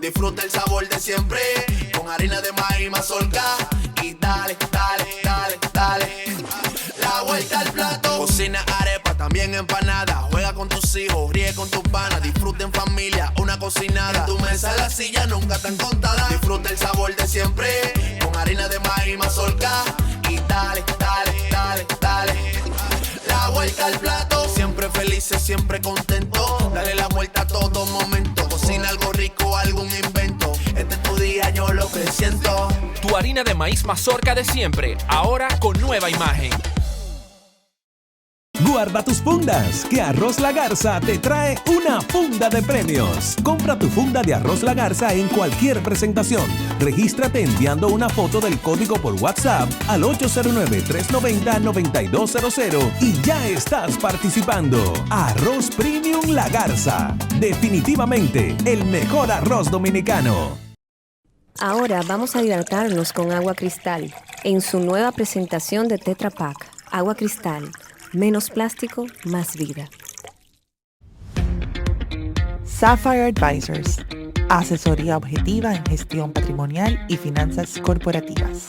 Disfruta el sabor de siempre, con harina de maíz mazorca. Y dale, dale, dale, dale. La vuelta al plato. Cocina arepa, también empanada. Juega con tus hijos, ríe con tus panas. Disfruta en familia, una cocinada. En tu mesa las sillas nunca tan contadas. Disfruta el sabor de siempre, con harina de maíz mazorca. Y dale, dale, dale, dale. La vuelta al plato. Siempre felices, siempre contentos. Dale la vuelta a todo momento. Cocina algo rico, algún invento. Este es tu día, yo lo que siento. Tu harina de maíz mazorca de siempre, ahora con nueva imagen. Guarda tus fundas, que Arroz La Garza te trae una funda de premios. Compra tu funda de Arroz La Garza en cualquier presentación. Regístrate enviando una foto del código por WhatsApp al 809-390-9200 y ya estás participando. Arroz Premium La Garza. Definitivamente el mejor arroz dominicano. Ahora vamos a hidratarnos con agua cristal en su nueva presentación de Tetra Pak. Agua cristal. Menos plástico, más vida. Sapphire Advisors. Asesoría objetiva en gestión patrimonial y finanzas corporativas.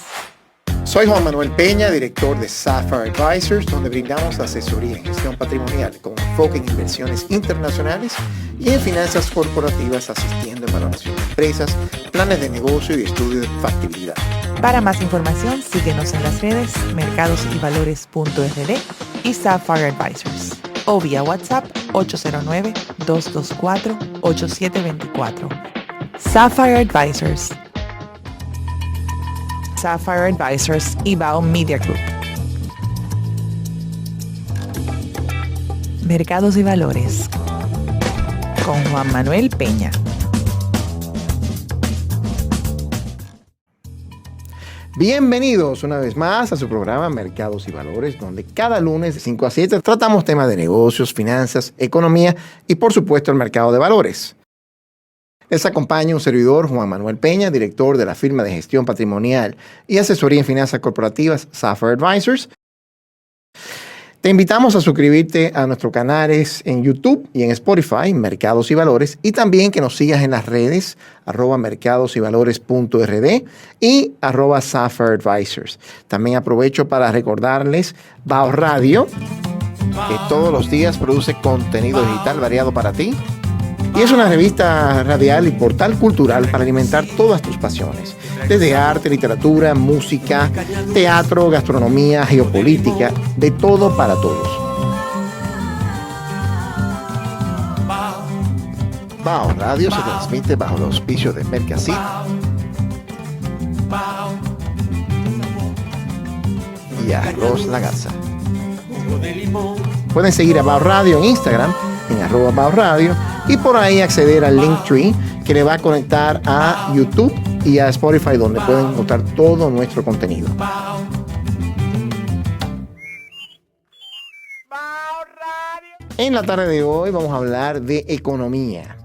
Soy Juan Manuel Peña, director de Sapphire Advisors, donde brindamos asesoría en gestión patrimonial con enfoque en inversiones internacionales y en finanzas corporativas, asistiendo en valoración de empresas, planes de negocio y estudio de factibilidad. Para más información, síguenos en las redes mercadosyvalores.rd y Sapphire Advisors o vía WhatsApp 809-224-8724. Sapphire Advisors. Sapphire Advisors y Bao Media Group. Mercados y Valores con Juan Manuel Peña. Bienvenidos una vez más a su programa Mercados y Valores, donde cada lunes de 5 a 7 tratamos temas de negocios, finanzas, economía y por supuesto el mercado de valores. Les acompaña un servidor, Juan Manuel Peña, director de la firma de gestión patrimonial y asesoría en finanzas corporativas Sapphire Advisors. Te invitamos a suscribirte a nuestros canales en YouTube y en Spotify, Mercados y Valores, y también que nos sigas en las redes, @mercadosyvalores.rd y @Sapphire Advisors. También aprovecho para recordarles Bao Radio, que todos los días produce contenido digital variado para ti. Y es una revista radial y portal cultural para alimentar todas tus pasiones, desde arte, literatura, música, teatro, gastronomía, geopolítica, de todo para todos. Bao Radio se transmite bajo los auspicios de Mercasit y Arroz La Garza. Pueden seguir a Bao Radio en Instagram, en @Bao Radio, y por ahí acceder al Linktree, que le va a conectar a YouTube y a Spotify, donde pueden encontrar todo nuestro contenido. En la tarde de hoy vamos a hablar de economía.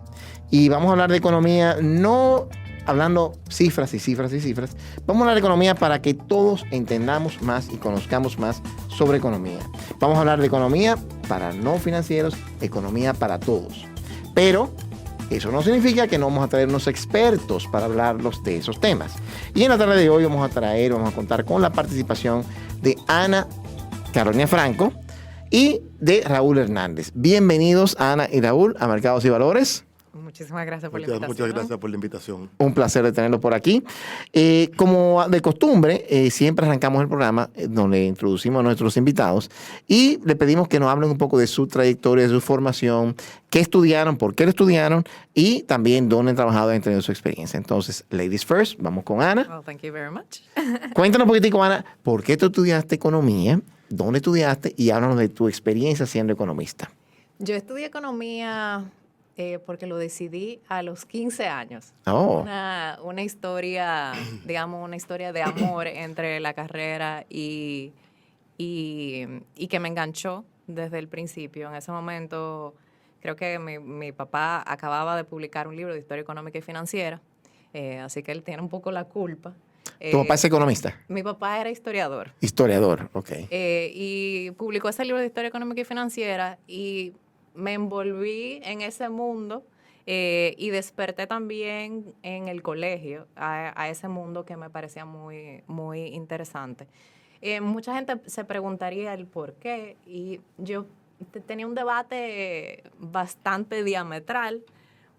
Y vamos a hablar de economía no hablando cifras y cifras y cifras. Vamos a hablar de economía para que todos entendamos más y conozcamos más sobre economía. Vamos a hablar de economía para no financieros, economía para todos. Pero eso no significa que no vamos a traer unos expertos para hablarlos de esos temas. Y en la tarde de hoy vamos a contar con la participación de Ana Carolina Franco y de Raúl Hernández. Bienvenidos, Ana y Raúl, a Mercados y Valores. Muchísimas gracias por la invitación. Muchas gracias por la invitación. Un placer de tenerlos por aquí. Como de costumbre, siempre arrancamos el programa donde introducimos a nuestros invitados y le pedimos que nos hablen un poco de su trayectoria, de su formación, qué estudiaron, por qué lo estudiaron y también dónde han trabajado y han tenido su experiencia. Entonces, ladies first, vamos con Ana. Well, thank you very much. Cuéntanos un poquitico, Ana, ¿por qué tú estudiaste economía? ¿Dónde estudiaste? Y háblanos de tu experiencia siendo economista. Yo estudié economía porque lo decidí a los 15 años. Oh. Una historia, digamos, una historia de amor entre la carrera y que me enganchó desde el principio. En ese momento, creo que mi papá acababa de publicar un libro de historia económica y financiera, así que él tiene un poco la culpa. ¿Tu papá es economista? Mi papá era historiador. Historiador, ok. Y publicó ese libro de historia económica y financiera y me envolví en ese mundo Y desperté también en el colegio a ese mundo que me parecía muy, muy interesante. Mucha gente se preguntaría el por qué, y yo tenía un debate bastante diametral,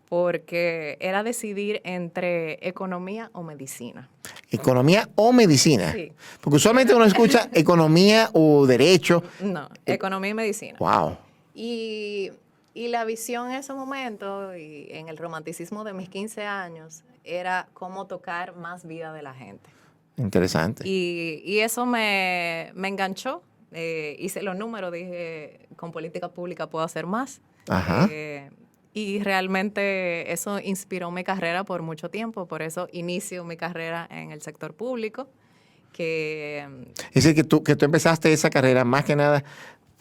porque era decidir entre economía o medicina. ¿Economía o medicina? Sí. Porque usualmente uno escucha economía o derecho. No, economía y medicina. Wow. Y la visión en ese momento, y en el romanticismo de mis 15 años, era cómo tocar más vida de la gente. Interesante. Y eso me enganchó. Hice los números, dije, con política pública puedo hacer más. Ajá. Y realmente eso inspiró mi carrera por mucho tiempo. Por eso inicio mi carrera en el sector público. Es decir, que tú empezaste esa carrera más que nada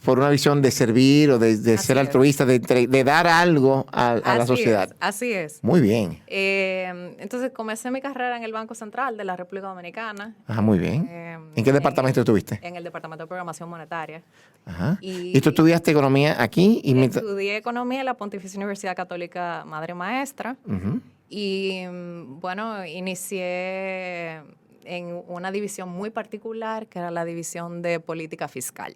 por una visión de servir o de ser altruista, de dar algo a la sociedad. Así es. Muy bien. Entonces comencé mi carrera en el Banco Central de la República Dominicana. Ajá, muy bien. ¿En qué departamento estuviste? En el Departamento de Programación Monetaria. Ajá. ¿Y tú estudiaste economía aquí? Estudié economía en la Pontificia Universidad Católica Madre Maestra. Uh-huh. Y bueno, inicié en una división muy particular, que era la división de política fiscal.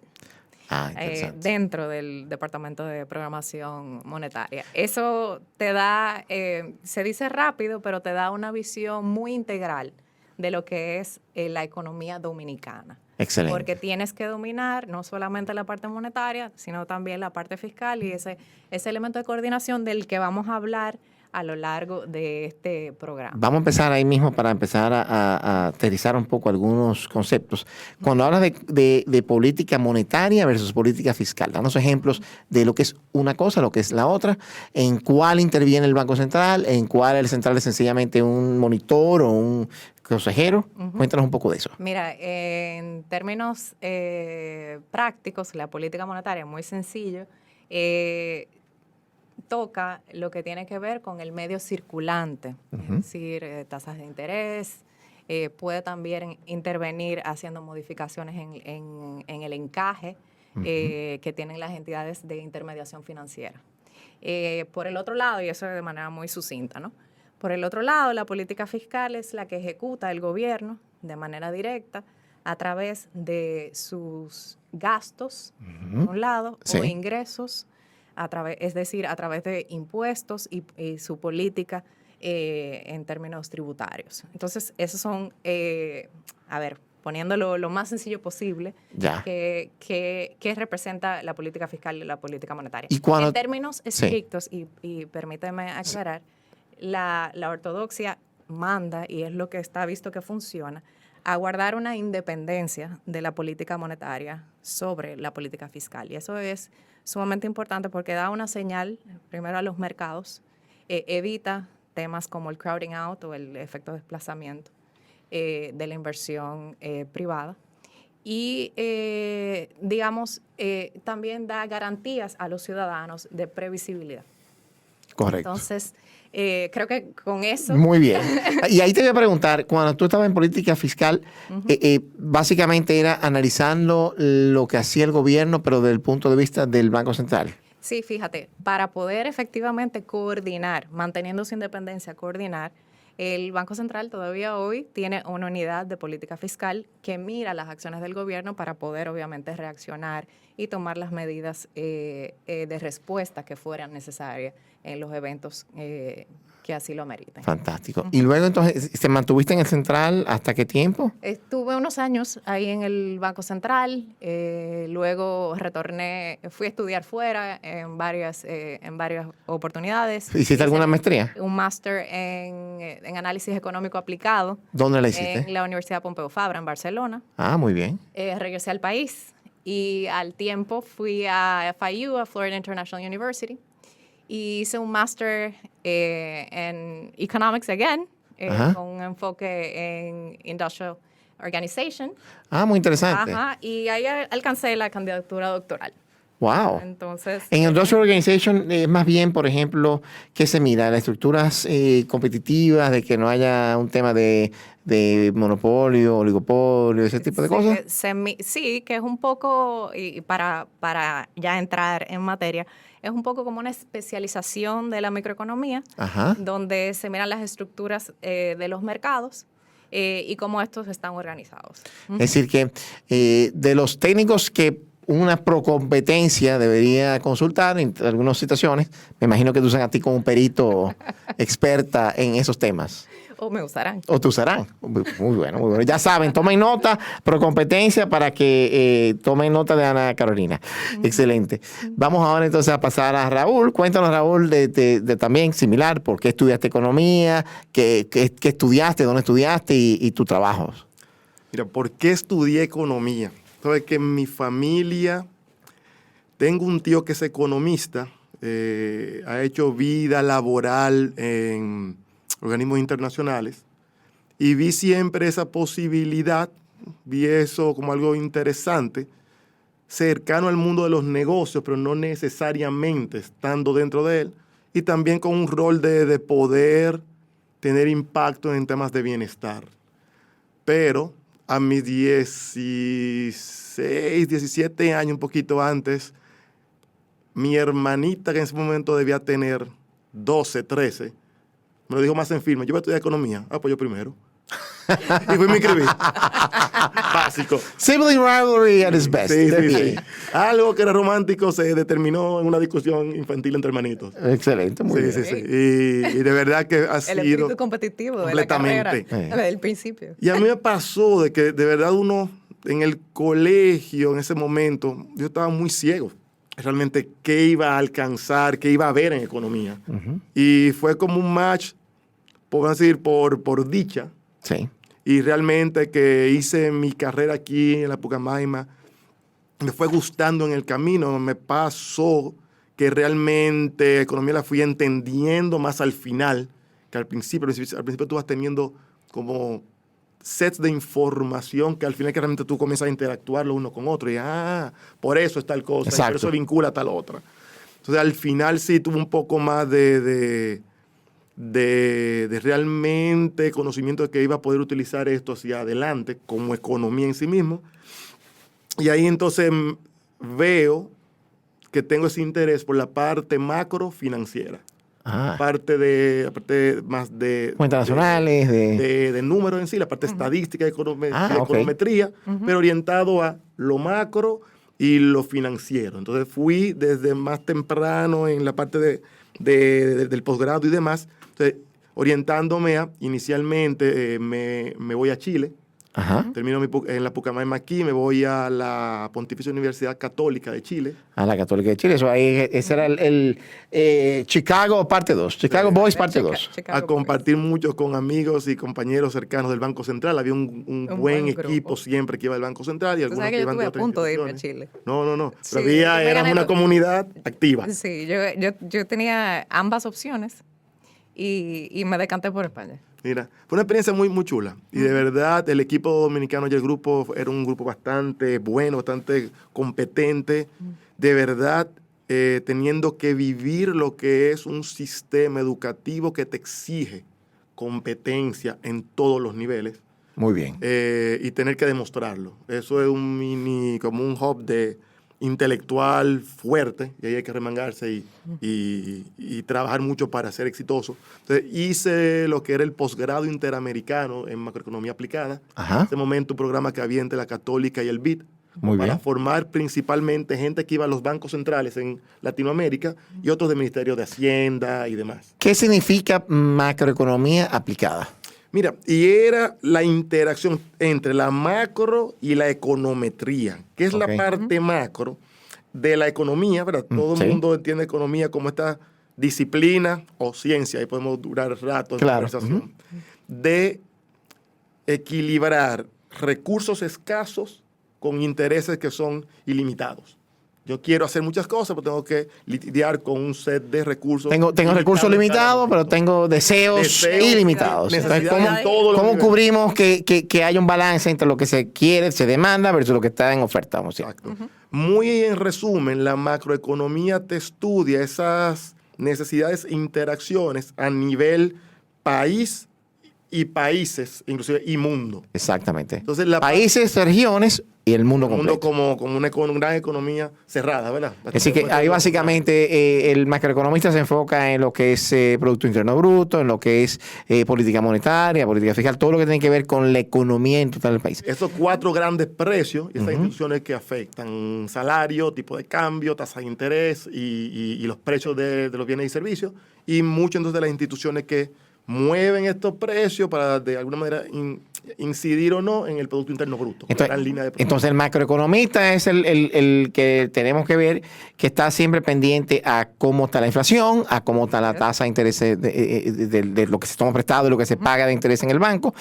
Dentro del Departamento de Programación Monetaria. Eso te da, se dice rápido, pero te da una visión muy integral de lo que es la economía dominicana. Excelente. Porque tienes que dominar no solamente la parte monetaria, sino también la parte fiscal y ese elemento de coordinación del que vamos a hablar a lo largo de este programa. Vamos a empezar ahí mismo para empezar a aterrizar un poco algunos conceptos. Cuando hablas de política monetaria versus política fiscal, danos ejemplos de lo que es una cosa, lo que es la otra, en cuál interviene el Banco Central, en cuál el central es sencillamente un monitor o un consejero. Uh-huh. Cuéntanos un poco de eso. Mira, en términos prácticos, la política monetaria es muy sencillo. Toca lo que tiene que ver con el medio circulante, es decir, tasas de interés, puede también intervenir haciendo modificaciones en el encaje que tienen las entidades de intermediación financiera. Por el otro lado, y eso de manera muy sucinta, ¿no? Por el otro lado, la política fiscal es la que ejecuta el gobierno de manera directa a través de sus gastos, por un lado, sí, o ingresos, es decir, a través de impuestos y su política en términos tributarios. Entonces, esos son, poniéndolo lo más sencillo posible, que representa la política fiscal y la política monetaria. En términos estrictos, y permíteme aclarar, la ortodoxia manda, y es lo que está visto que funciona, a guardar una independencia de la política monetaria sobre la política fiscal. Y eso es sumamente importante porque da una señal, primero, a los mercados, evita temas como el crowding out o el efecto de desplazamiento de la inversión privada. Y, también da garantías a los ciudadanos de previsibilidad. Correcto. Entonces, creo que con eso... Muy bien. Y ahí te voy a preguntar, cuando tú estabas en política fiscal, básicamente era analizando lo que hacía el gobierno, pero desde el punto de vista del Banco Central. Sí, fíjate, para poder efectivamente coordinar, manteniendo su independencia, coordinar, el Banco Central todavía hoy tiene una unidad de política fiscal que mira las acciones del gobierno para poder obviamente reaccionar y tomar las medidas de respuesta que fueran necesarias en los eventos que así lo ameriten. Fantástico. Y luego entonces, ¿te mantuviste en el Central hasta qué tiempo? Estuve unos años ahí en el Banco Central, luego retorné, fui a estudiar fuera en varias oportunidades. ¿Hiciste alguna maestría? Un máster en análisis económico aplicado. ¿Dónde la hiciste? En la Universidad Pompeu Fabra, en Barcelona. Ah, muy bien. Regresé al país y al tiempo fui a FIU, a Florida International University, y hice un máster en Economics again, con un enfoque en Industrial Organization. Ah, muy interesante. Ajá, y ahí alcancé la candidatura doctoral. Wow. Entonces, en Industrial Organization es más bien, por ejemplo, ¿qué se mira? Las estructuras competitivas, de que no haya un tema de monopolio, oligopolio, ese tipo de cosas. Sí, que es un poco, y para ya entrar en materia, es un poco como una especialización de la microeconomía, Ajá. donde se miran las estructuras de los mercados y cómo estos están organizados. Es decir, que de los técnicos que una procompetencia debería consultar en algunas situaciones, me imagino que te usan a ti como un perito experta en esos temas. O me usarán. O te usarán. Muy bueno, muy bueno. Ya saben, tomen nota, procompetencia, para que tomen nota de Ana Carolina. Excelente. Vamos ahora entonces a pasar a Raúl. Cuéntanos, Raúl, de también similar, por qué estudiaste economía, qué estudiaste, dónde estudiaste y tu trabajo. Mira, ¿por qué estudié economía? Sabes que en mi familia tengo un tío que es economista, ha hecho vida laboral en organismos internacionales y vi siempre esa posibilidad, vi eso como algo interesante, cercano al mundo de los negocios, pero no necesariamente estando dentro de él, y también con un rol de poder tener impacto en temas de bienestar. Pero a mis 16, 17 años, un poquito antes, mi hermanita, que en ese momento debía tener 12, 13, me lo dijo más en firme: yo voy a estudiar economía. Ah, pues yo primero. Y fui me inscribí. Básico. Sibling rivalry at its best. Sí, sí, sí. Algo que era romántico se determinó en una discusión infantil entre hermanitos. Excelente, muy bien. Sí, sí, sí. Y de verdad que ha El sido espíritu competitivo de la carrera, desde el principio. Y a mí me pasó de que de verdad uno en el colegio, en ese momento, yo estaba muy ciego. Realmente qué iba a alcanzar, qué iba a ver en economía. Y fue como un match, podemos decir, por dicha. Sí. Y realmente que hice mi carrera aquí en la Pucamaima, me fue gustando en el camino. Me pasó que realmente economía la fui entendiendo más al final, que al principio tú vas teniendo como sets de información que al final que realmente tú comienzas a interactuar lo uno con otro y por eso es tal cosa, y por eso vincula a tal otra. Entonces al final sí tuve un poco más de realmente conocimiento de que iba a poder utilizar esto hacia adelante como economía en sí mismo. Y ahí entonces veo que tengo ese interés por la parte macro financiera. Parte más de cuentas nacionales, de números en sí, la parte estadística, econometría, pero orientado a lo macro y lo financiero. Entonces fui desde más temprano en la parte del posgrado y demás, entonces, orientándome inicialmente me voy a Chile. Termino en la Pucamaima aquí, me voy a la Pontificia Universidad Católica de Chile. A la Católica de Chile. Eso ahí, ese era el Chicago parte 2, Chicago Boys parte 2. A compartir mucho con amigos y compañeros cercanos del Banco Central. Había un buen equipo siempre que iba al Banco Central. Y algunos que iban de otras punto de irme a instituciones. Chile. No. Sí, Pero éramos una comunidad activa. Sí, yo tenía ambas opciones y me decanté por España. Mira, fue una experiencia muy, muy chula. Y de verdad, el equipo dominicano y el grupo era un grupo bastante bueno, bastante competente. De verdad, teniendo que vivir lo que es un sistema educativo que te exige competencia en todos los niveles. Muy bien. Y tener que demostrarlo. Eso es como un hub de intelectual fuerte, y ahí hay que remangarse y trabajar mucho para ser exitoso. Entonces hice lo que era el posgrado interamericano en macroeconomía aplicada. En ese momento un programa que había entre la Católica y el BID. Para formar principalmente gente que iba a los bancos centrales en Latinoamérica y otros del Ministerio de Hacienda y demás. ¿Qué significa macroeconomía aplicada? Mira, y era la interacción entre la macro y la econometría, que es la parte macro de la economía, ¿verdad? Todo el mundo entiende economía como esta disciplina o ciencia, ahí podemos durar rato en conversación, de equilibrar recursos escasos con intereses que son ilimitados. Yo quiero hacer muchas cosas, pero tengo que lidiar con un set de recursos. Tengo recursos limitados, pero tengo deseos ilimitados. ¿Cómo cubrimos que haya un balance entre lo que se quiere, se demanda, versus lo que está en oferta? Exacto. Muy en resumen, la macroeconomía te estudia esas necesidades e interacciones a nivel país y países, inclusive, y mundo. Exactamente. Entonces, países, regiones y el mundo completo. Como una gran economía cerrada, ¿verdad? Así que ahí básicamente el macroeconomista se enfoca en lo que es Producto Interno Bruto, en lo que es política monetaria, política fiscal, todo lo que tiene que ver con la economía en total del país. Esos 4 grandes precios y estas instituciones que afectan salario, tipo de cambio, tasa de interés y los precios de los bienes y servicios, y muchas entonces de las instituciones que mueven estos precios para de alguna manera incidir o no en el Producto Interno Bruto. Entonces el macroeconomista es el que tenemos que ver, que está siempre pendiente a cómo está la inflación, a cómo está la tasa de interés de lo que se toma prestado y lo que se paga de interés en el banco,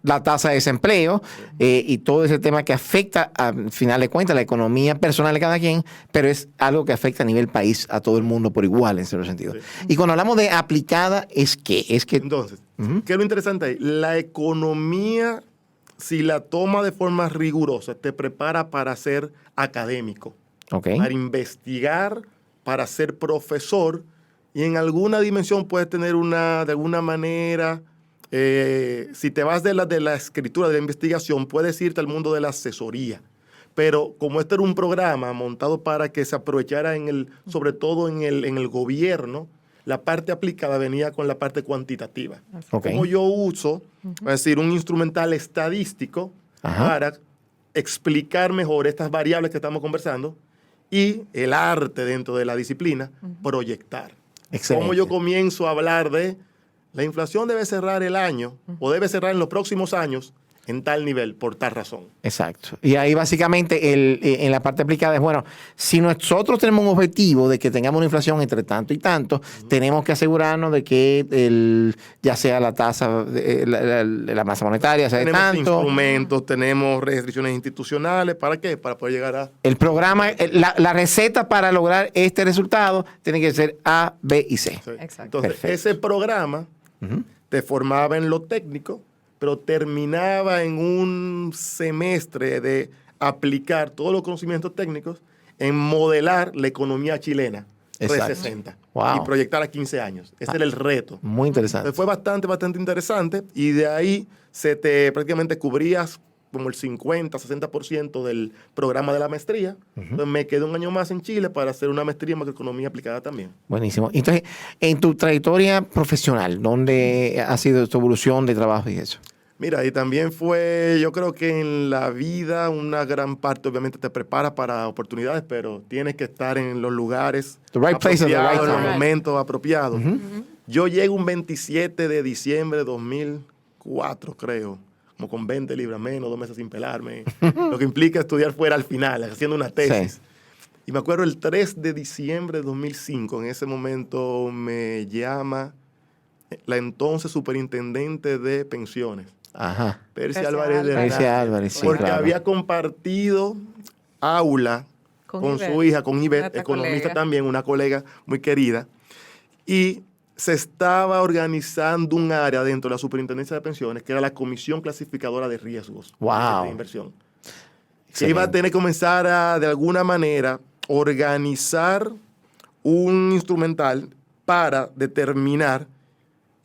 la tasa de desempleo y todo ese tema que afecta, al final de cuentas, la economía personal de cada quien, pero es algo que afecta a nivel país, a todo el mundo por igual, en cierto sentido. Sí. Y cuando hablamos de aplicada, ¿es qué? Entonces, ¿qué es lo interesante ahí? La economía, si la toma de forma rigurosa, te prepara para ser académico, para investigar, para ser profesor, y en alguna dimensión puedes tener de alguna manera... si te vas de la escritura, de la investigación, puedes irte al mundo de la asesoría. Pero como este era un programa montado para que se aprovechara sobre todo en el gobierno, la parte aplicada venía con la parte cuantitativa. Como yo uso, es decir, un instrumental estadístico para explicar mejor estas variables que estamos conversando y el arte dentro de la disciplina, proyectar. Excelente. Como yo comienzo a hablar de la inflación debe cerrar el año o debe cerrar en los próximos años en tal nivel, por tal razón. Exacto. Y ahí básicamente en la parte aplicada es, bueno, si nosotros tenemos un objetivo de que tengamos una inflación entre tanto y tanto, tenemos que asegurarnos de que ya sea la tasa, la masa monetaria, sea de tanto. Tenemos instrumentos, tenemos restricciones institucionales. ¿Para qué? Para poder llegar a... El programa, la receta para lograr este resultado tiene que ser A, B y C. Sí. Exacto. Entonces, ese programa te formaba en lo técnico, pero terminaba en un semestre de aplicar todos los conocimientos técnicos en modelar la economía chilena 360 y proyectar a 15 años. Ese era el reto. Muy interesante. Entonces fue bastante interesante y de ahí prácticamente cubrías como el 50-60% del programa de la maestría. Entonces me quedé un año más en Chile para hacer una maestría en macroeconomía aplicada también. Buenísimo. Entonces, en tu trayectoria profesional, ¿dónde ha sido tu evolución de trabajo y eso? Mira, y también fue, yo creo que en la vida una gran parte obviamente te prepara para oportunidades, pero tienes que estar en los lugares apropiados, en los momentos apropiados. Yo llego un 27 de diciembre de 2004, creo, como con 20 libras menos, 2 meses sin pelarme, lo que implica estudiar fuera al final, haciendo una tesis. Sí. Y me acuerdo el 3 de diciembre de 2005, en ese momento me llama la entonces superintendente de pensiones, Percy Álvarez de Álvarez, sí, porque había compartido aula con su hija, con Ivette, economista también, una colega muy querida, y se estaba organizando un área dentro de la superintendencia de pensiones, que era la Comisión Clasificadora de Riesgos de Inversión. Que iba a tener que comenzar a, de alguna manera, organizar un instrumental para determinar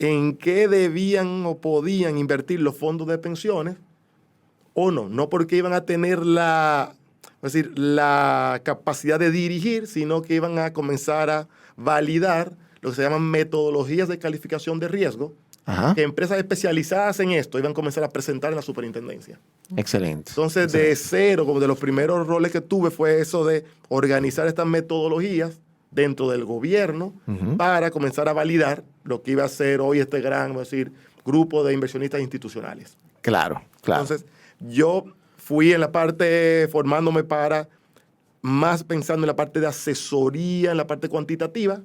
en qué debían o podían invertir los fondos de pensiones o no porque iban a tener la capacidad de dirigir, sino que iban a comenzar a validar lo que se llaman metodologías de calificación de riesgo, que empresas especializadas en esto iban a comenzar a presentar en la superintendencia. Excelente. Entonces, de cero, como de los primeros roles que tuve fue eso de organizar estas metodologías dentro del gobierno para comenzar a validar lo que iba a ser hoy este gran, grupo de inversionistas institucionales. Claro. Entonces, yo fui en la parte formándome para más pensando en la parte de asesoría, en la parte cuantitativa,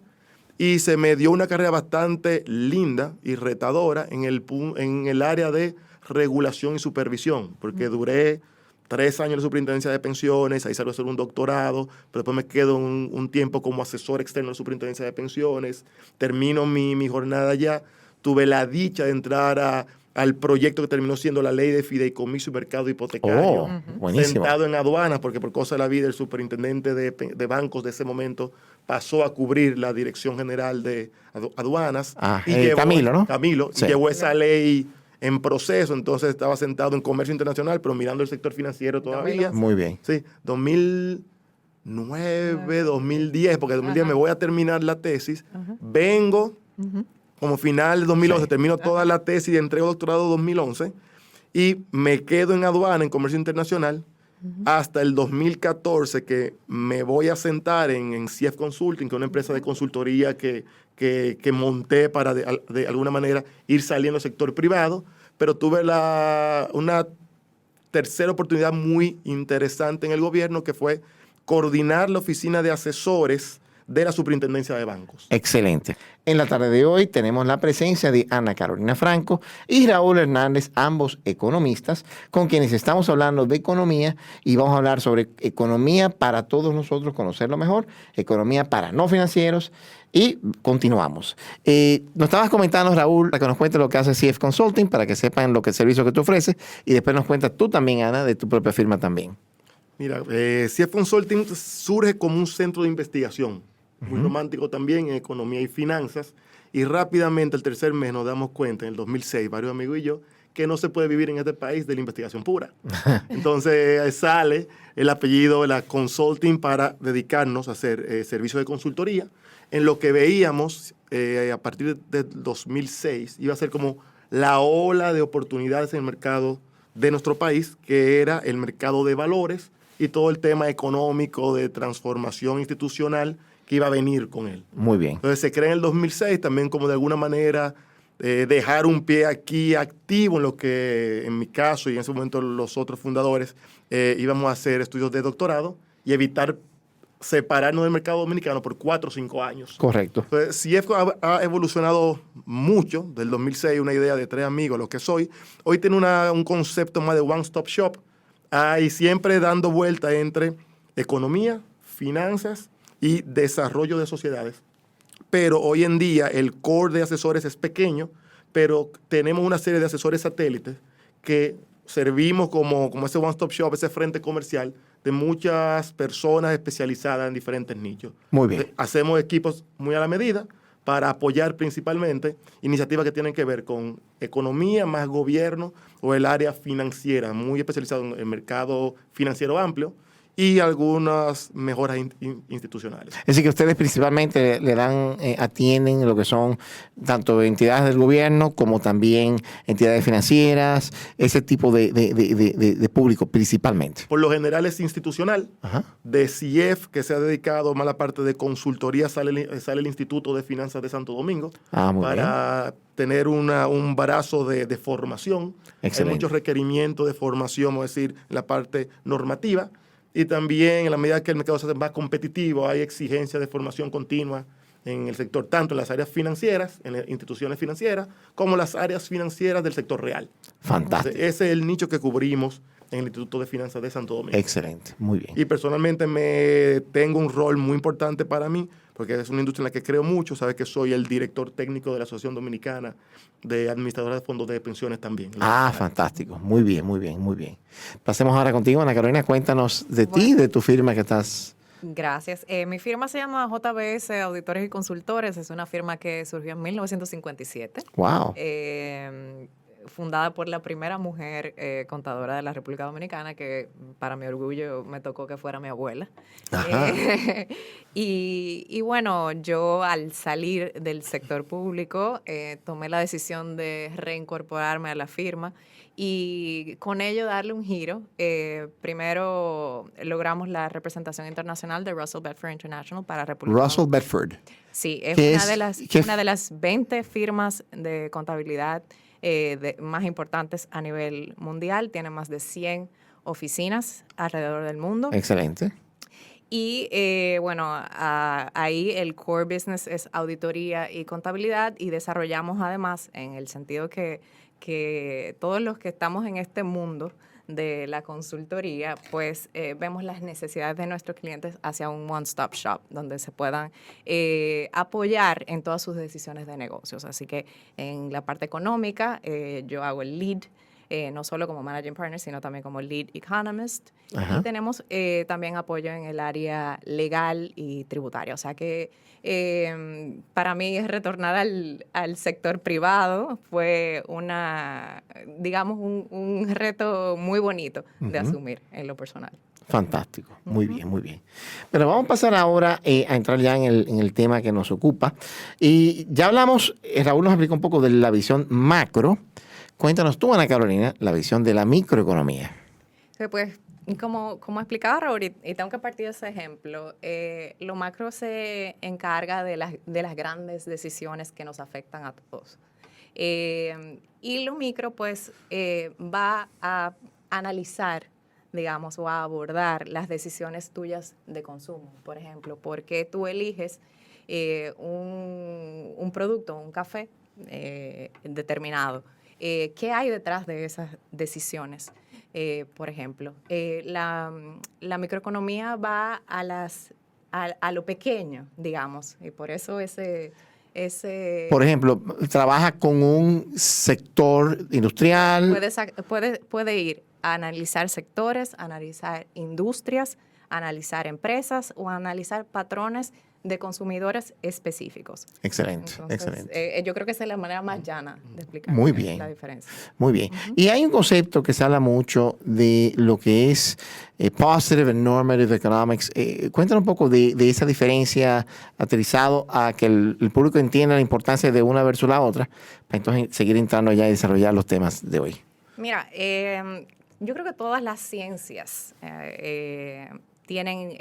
y se me dio una carrera bastante linda y retadora en el área de regulación y supervisión, porque duré 3 años en la superintendencia de pensiones, ahí salgo a hacer un doctorado, pero después me quedo un tiempo como asesor externo en la superintendencia de pensiones, termino mi jornada allá, tuve la dicha de entrar al proyecto que terminó siendo la ley de fideicomiso y mercado hipotecario. Buenísimo. Sentado en aduanas, porque por cosa de la vida el superintendente de bancos de ese momento pasó a cubrir la Dirección General de Aduanas. Camilo, ¿no? Camilo, Sí. y llevó esa ley en proceso, entonces estaba sentado en comercio internacional, pero mirando el sector financiero todavía. Muy bien. Sí, 2009, 2010, porque en 2010 me voy a terminar la tesis, vengo como final de 2011, termino toda la tesis y entrego doctorado 2011 y me quedo en aduana, en comercio internacional, hasta el 2014 que me voy a sentar en CF Consulting, que es una empresa de consultoría que monté para de alguna manera ir saliendo al sector privado, pero tuve una tercera oportunidad muy interesante en el gobierno, que fue coordinar la oficina de asesores de la Superintendencia de Bancos. Excelente. En la tarde de hoy tenemos la presencia de Ana Carolina Franco y Raúl Hernández, ambos economistas, con quienes estamos hablando de economía y vamos a hablar sobre economía para todos nosotros conocerlo mejor, economía para no financieros y continuamos. Nos estabas comentando, Raúl, para que nos cuentes lo que hace CF Consulting, para que sepan lo que el servicio que tú ofreces y después nos cuentas tú también, Ana, de tu propia firma también. Mira, CF Consulting surge como un centro de investigación, muy romántico también en economía y finanzas, y rápidamente el tercer mes nos damos cuenta, en el 2006, varios amigos y yo, que no se puede vivir en este país de la investigación pura. Entonces sale el apellido de la Consulting para dedicarnos a hacer servicios de consultoría, en lo que veíamos a partir del 2006 iba a ser como la ola de oportunidades en el mercado de nuestro país, que era el mercado de valores y todo el tema económico de transformación institucional que iba a venir con él. Muy bien. Entonces se crea en el 2006 también como de alguna manera dejar un pie aquí activo en lo que en mi caso y en ese momento los otros fundadores íbamos a hacer estudios de doctorado y evitar separarnos del mercado dominicano por 4 o 5 años. Correcto. Entonces, CF ha evolucionado mucho, del 2006, una idea de 3 amigos, lo que soy. Hoy tiene un concepto más de one-stop shop, y siempre dando vuelta entre economía, finanzas y desarrollo de sociedades. Pero hoy en día el core de asesores es pequeño, pero tenemos una serie de asesores satélites que servimos como ese one-stop shop, ese frente comercial de muchas personas especializadas en diferentes nichos. Muy bien. Hacemos equipos muy a la medida para apoyar principalmente iniciativas que tienen que ver con economía más gobierno o el área financiera, muy especializado en el mercado financiero amplio y algunas mejoras institucionales. Es decir, que ustedes principalmente le dan, atienden lo que son tanto entidades del gobierno como también entidades financieras, ese tipo de público principalmente. Por lo general es institucional. Ajá. De CIEF, que se ha dedicado más a la parte de consultoría, sale el Instituto de Finanzas de Santo Domingo para tener un brazo de formación. Excelente. Hay muchos requerimientos de formación, vamos a decir, en la parte normativa. Y también, en la medida que el mercado se hace más competitivo, hay exigencias de formación continua en el sector, tanto en las áreas financieras, en las instituciones financieras, como las áreas financieras del sector real. Fantástico. Entonces, ese es el nicho que cubrimos en el Instituto de Finanzas de Santo Domingo. Excelente, muy bien. Y personalmente tengo un rol muy importante para mí, porque es una industria en la que creo mucho. Sabes que soy el director técnico de la Asociación Dominicana de Administradores de Fondos de Pensiones también. Fantástico. Muy bien, muy bien, muy bien. Pasemos ahora contigo, Ana Carolina. Cuéntanos de ti, de tu firma que estás... Gracias. Mi firma se llama JBS Auditores y Consultores. Es una firma que surgió en 1957. Wow. Fundada por la primera mujer contadora de la República Dominicana, que para mi orgullo me tocó que fuera mi abuela. Y bueno, yo al salir del sector público tomé la decisión de reincorporarme a la firma y con ello darle un giro. Primero logramos la representación internacional de Russell Bedford International para República Russell Bedford. Sí, es una de las 20 firmas de contabilidad más importantes a nivel mundial. Tiene más de 100 oficinas alrededor del mundo. Excelente. Y ahí el core business es auditoría y contabilidad, y desarrollamos además, en el sentido que todos los que estamos en este mundo de la consultoría, pues vemos las necesidades de nuestros clientes hacia un one-stop shop, donde se puedan apoyar en todas sus decisiones de negocios. Así que en la parte económica, yo hago el lead, no solo como Managing Partner, sino también como Lead Economist. Ajá. Y tenemos también apoyo en el área legal y tributaria. O sea que para mí retornar al sector privado fue digamos, un reto muy bonito de asumir en lo personal. Fantástico, muy bien, muy bien. Pero vamos a pasar ahora a entrar ya en el tema que nos ocupa. Y ya hablamos, Raúl nos explicó un poco de la visión macro. Cuéntanos tú, Ana Carolina, la visión de la microeconomía. Sí, pues, como explicaba Raúl, y tengo que partir de ese ejemplo, lo macro se encarga de las grandes decisiones que nos afectan a todos. Y lo micro, pues, va a analizar, digamos, o a abordar las decisiones tuyas de consumo. Por ejemplo, ¿por qué tú eliges un producto, un café determinado? ¿Qué hay detrás de esas decisiones? Por ejemplo, la microeconomía va a lo pequeño, digamos, y por eso ese... Por ejemplo, trabaja con un sector industrial. Puede ir a analizar sectores, analizar industrias, analizar empresas o analizar patrones de consumidores específicos. Excelente, Entonces, excelente. Yo creo que esa es la manera más llana de explicar Muy bien. la diferencia. Muy bien. Y hay un concepto que se habla mucho de lo que es positive and normative economics. Cuéntanos un poco de esa diferencia aterrizado a que el público entienda la importancia de una versus la otra, para entonces seguir entrando ya y desarrollar los temas de hoy. Mira, yo creo que todas las ciencias tienen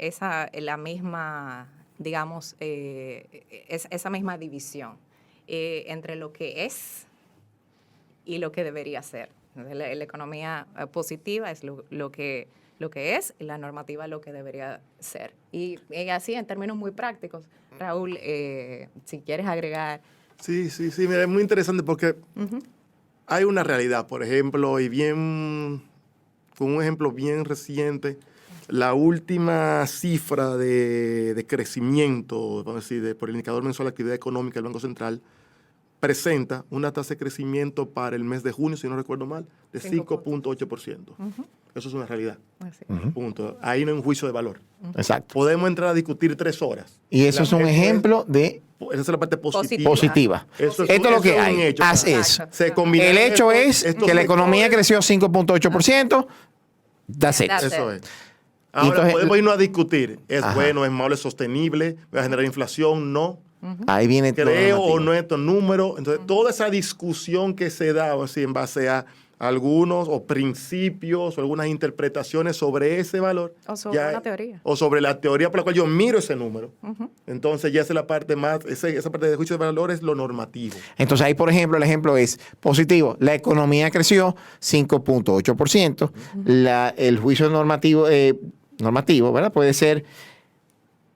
la misma, digamos, esa misma división entre lo que es y lo que debería ser. La economía positiva es lo que es, y la normativa lo que debería ser. Y así, en términos muy prácticos, Raúl, si quieres agregar. Sí, mira, es muy interesante porque hay una realidad, por ejemplo, con un ejemplo bien reciente, la última cifra de crecimiento, vamos a decir, por el indicador mensual de actividad económica del Banco Central, presenta una tasa de crecimiento para el mes de junio, si no recuerdo mal, de 5.8%. Eso es una realidad. Punto. Ahí no hay un juicio de valor. Exacto. Podemos entrar a discutir 3 horas. Y eso es un ejemplo de... Esa es la parte positiva. Positiva. Esto es lo que hay. Hecho, Haz claro. eso. Se combina El hecho es estos que la economía sectores. creció 5.8%. That's it. That's Eso it. es. Ahora, Entonces, podemos irnos a discutir. ¿Es Ajá. bueno, es malo, es sostenible? ¿Va a generar inflación? No. Ahí viene todo lo ¿Creo o normativo. no estos números? Entonces, toda esa discusión que se da, o sea, en base a algunos o principios o algunas interpretaciones sobre ese valor. O sobre una teoría. O sobre la teoría por la cual yo miro ese número. Entonces, ya esa es la parte más, esa parte de juicio de valor es lo normativo. Entonces ahí, por ejemplo, el ejemplo es positivo. La economía creció 5.8%. El juicio normativo, ¿verdad? Puede ser,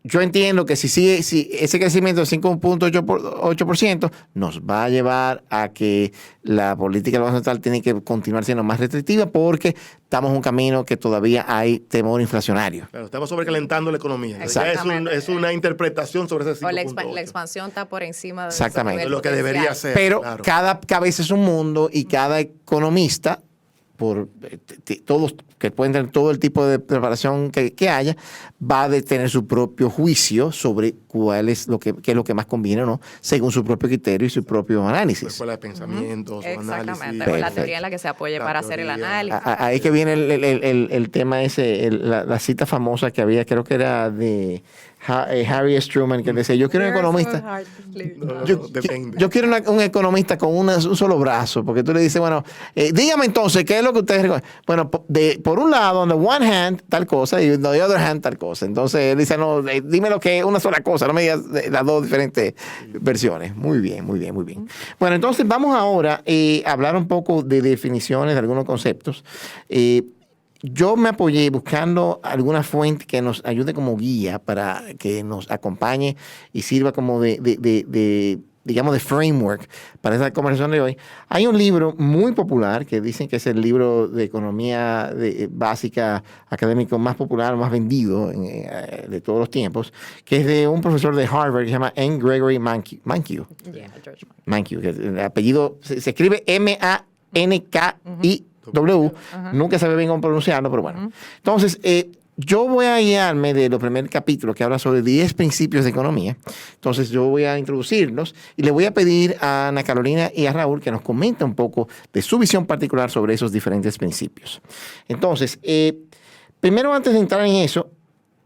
yo entiendo que si ese crecimiento de 5.8% nos va a llevar a que la política del Banco Central tiene que continuar siendo más restrictiva porque estamos en un camino que todavía hay temor inflacionario. Claro, estamos sobrecalentando la economía. Ya es una interpretación sobre ese 5.8. La expansión está por encima de Exactamente. ese Lo que potencial. debería ser. Pero claro. cada cabeza es un mundo y cada economista, por todos que pueden tener todo el tipo de preparación que haya, va a tener su propio juicio sobre cuál es qué es lo que más conviene o no, según su propio criterio y su propio análisis. Escuela de pensamientos, o Exactamente, análisis. con la Perfecto. teoría en la que se apoye La para hacer el teoría. análisis. Ahí que viene el tema ese, la cita famosa que había, creo que era de Harry S. Truman, que decía, yo quiero un economista. Yo quiero un economista con un solo brazo, porque tú le dices, bueno, dígame entonces, ¿qué es lo que ustedes recomiendan? Bueno, por un lado, on the one hand, tal cosa, y on the other hand, tal cosa. Entonces él dice, no, dime lo que es una sola cosa, no me digas las dos diferentes versiones. Muy bien, muy bien, muy bien. Bueno, entonces vamos ahora a hablar un poco de definiciones, de algunos conceptos. Yo me apoyé buscando alguna fuente que nos ayude como guía para que nos acompañe y sirva como de digamos, de framework para esta conversación de hoy, hay un libro muy popular que dicen que es el libro de economía básica académico más popular, más vendido de todos los tiempos, que es de un profesor de Harvard que se llama N. Gregory Mankiw. Yeah, George Mankiw, que el apellido se escribe M-A-N-K-I-W. Nunca sabe bien cómo pronunciarlo, pero bueno. Entonces, yo voy a guiarme de los primeros capítulos que habla sobre 10 principios de economía. Entonces, yo voy a introducirlos y le voy a pedir a Ana Carolina y a Raúl que nos comenten un poco de su visión particular sobre esos diferentes principios. Entonces, primero, antes de entrar en eso,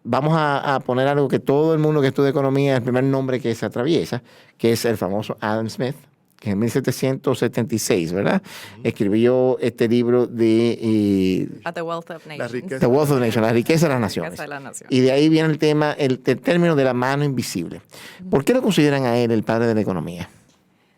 vamos a poner algo que todo el mundo que estudia economía, el primer nombre que se atraviesa, que es el famoso Adam Smith, que en 1776, ¿verdad? Escribió este libro de... The Wealth of Nations. The Wealth of Nations, la riqueza de las naciones. Y de ahí viene el tema, el término de la mano invisible. ¿Por qué lo consideran a él el padre de la economía?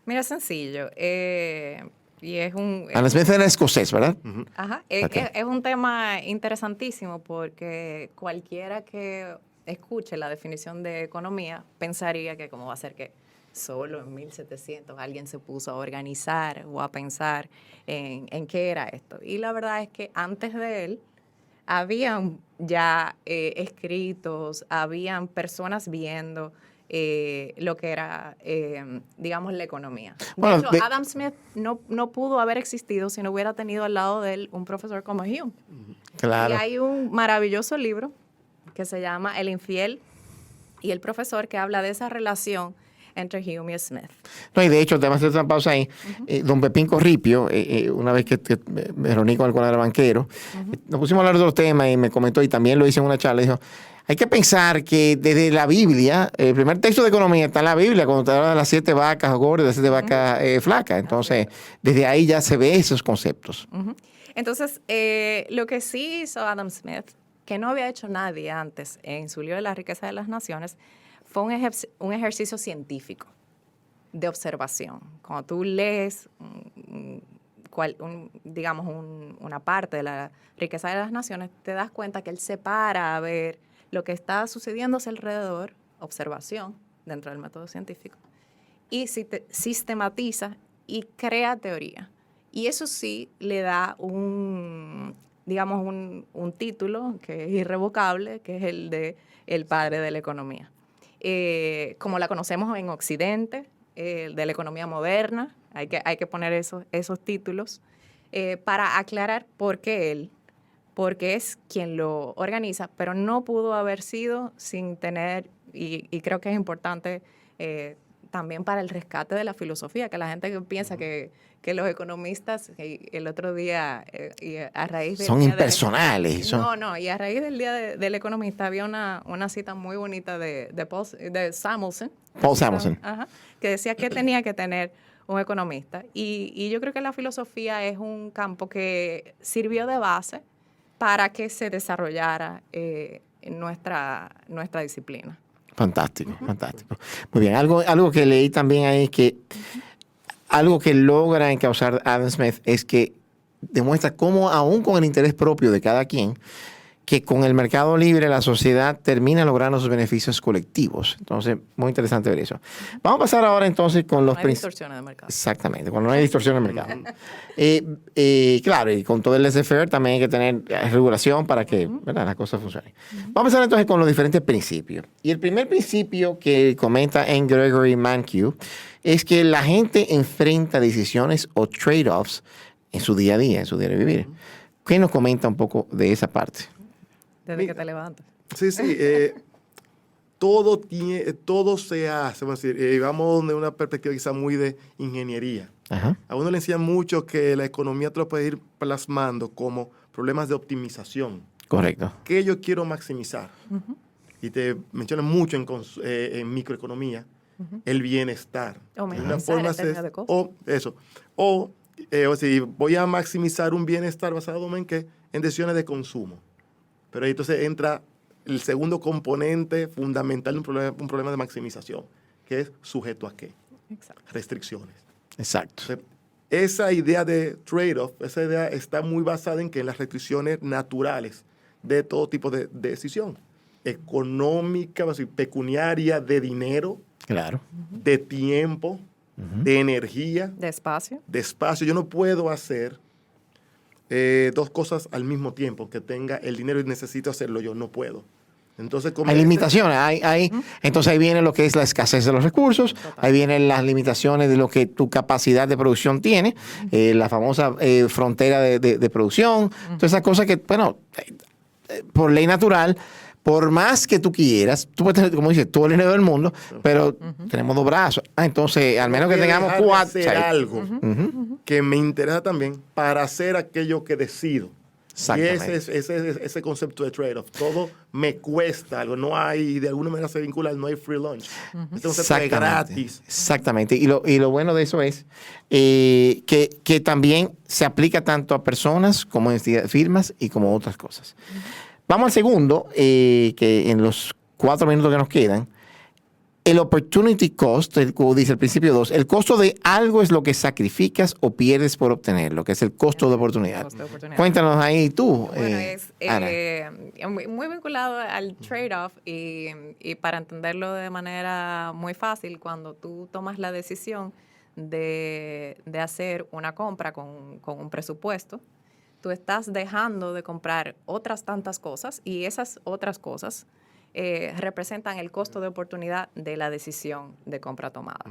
Mira, es sencillo. Y es un... Adam Smith era escocés, ¿verdad? Ajá. Okay. Es un tema interesantísimo porque cualquiera que escuche la definición de economía pensaría que cómo va a ser que solo en 1700 alguien se puso a organizar o a pensar en qué era esto. Y la verdad es que antes de él habían ya escritos, habían personas viendo lo que era, digamos, la economía. De hecho, Adam Smith no pudo haber existido si no hubiera tenido al lado de él un profesor como Hume. Claro. Y hay un maravilloso libro que se llama El infiel y el profesor, que habla de esa relación entre Hume y Smith. No, y de hecho, te vas a hacer una pausa ahí. Don Pepín Corripio, una vez que me reuní con él cuando era banquero, nos pusimos a hablar de los temas y me comentó, y también lo hice en una charla, dijo, hay que pensar que desde la Biblia, el primer texto de economía está en la Biblia, cuando te habla de las 7 vacas gordas, las 7 vacas flacas. Entonces, desde ahí ya se ve esos conceptos. Entonces, lo que sí hizo Adam Smith, que no había hecho nadie antes en su libro de La riqueza de las naciones, fue un ejercicio científico de observación. Cuando tú lees, una parte de la riqueza de las naciones, te das cuenta que él se para a ver lo que está sucediéndose alrededor, observación dentro del método científico, y sistematiza y crea teoría. Y eso sí le da un título que es irrevocable, que es el de el padre de la economía. Como la conocemos en Occidente, de la economía moderna, hay que poner esos títulos para aclarar por qué él, porque es quien lo organiza, pero no pudo haber sido sin tener, y creo que es importante también para el rescate de la filosofía, que la gente que piensa que los economistas, el otro día, a raíz del son día impersonales. Y a raíz del día del economista había una cita muy bonita de Samuelson. Paul Samuelson. Ajá, que decía que tenía que tener un economista. Y yo creo que la filosofía es un campo que sirvió de base para que se desarrollara nuestra disciplina. Fantástico, fantástico. Muy bien, algo que leí también ahí es que algo que logra encauzar Adam Smith es que demuestra cómo, aún con el interés propio de cada quien, que con el mercado libre la sociedad termina logrando sus beneficios colectivos. Entonces, muy interesante ver eso. Vamos a pasar ahora entonces con los... No hay distorsiones de mercado. Exactamente, cuando no hay distorsión de mercado. Claro, y con todo el laissez-faire también hay que tener regulación para que las cosas funcionen. Vamos a empezar entonces con los diferentes principios. Y el primer principio que comenta N. Gregory Mankiw es que la gente enfrenta decisiones o trade-offs en su día a día, en su día de vivir. ¿Qué nos comenta un poco de esa parte? Desde que te levantas. Sí. Todo se hace, vamos a decir, vamos de una perspectiva quizá muy de ingeniería. Ajá. A uno le enseñan mucho que la economía te lo puede ir plasmando como problemas de optimización. Correcto. ¿Qué yo quiero maximizar? Y te mencionan mucho en microeconomía el bienestar. O minimizar en términos de costos. O si voy a maximizar un bienestar basado en qué? En decisiones de consumo. Pero ahí entonces entra el segundo componente fundamental de un problema de maximización, que es sujeto a qué. Exacto. Restricciones. Exacto. Entonces, esa idea de trade-off, esa idea está muy basada en que las restricciones naturales de todo tipo de decisión, económica, pecuniaria, de dinero, Claro. de tiempo, de energía, De espacio. de espacio. Yo no puedo hacer dos cosas al mismo tiempo, que tenga el dinero y necesito hacerlo yo, no puedo. Entonces, Hay limitaciones, entonces ahí viene lo que es la escasez de los recursos, ahí vienen las limitaciones de lo que tu capacidad de producción tiene, la famosa frontera de producción, todas esas cosas que, bueno, por ley natural, por más que tú quieras, tú puedes tener, como dices, todo el dinero del mundo, pero tenemos 2 brazos. Entonces, al menos que tengamos 4. hacer algo que me interesa también para hacer aquello que decido. Y ese concepto de trade-off. Todo me cuesta algo. No hay, de alguna manera se vincula, no hay free lunch. Este concepto es gratis. Exactamente. Y lo bueno de eso es que también se aplica tanto a personas como a firmas y como a otras cosas. Vamos al segundo, que en los 4 minutos que nos quedan. El opportunity cost, como dice el principio 2, el costo de algo es lo que sacrificas o pierdes por obtenerlo, que es el costo de oportunidad. Cuéntanos ahí tú. Bueno, es muy vinculado al trade-off y para entenderlo de manera muy fácil, cuando tú tomas la decisión de hacer una compra con un presupuesto, tú estás dejando de comprar otras tantas cosas y esas otras cosas representan el costo de oportunidad de la decisión de compra tomada.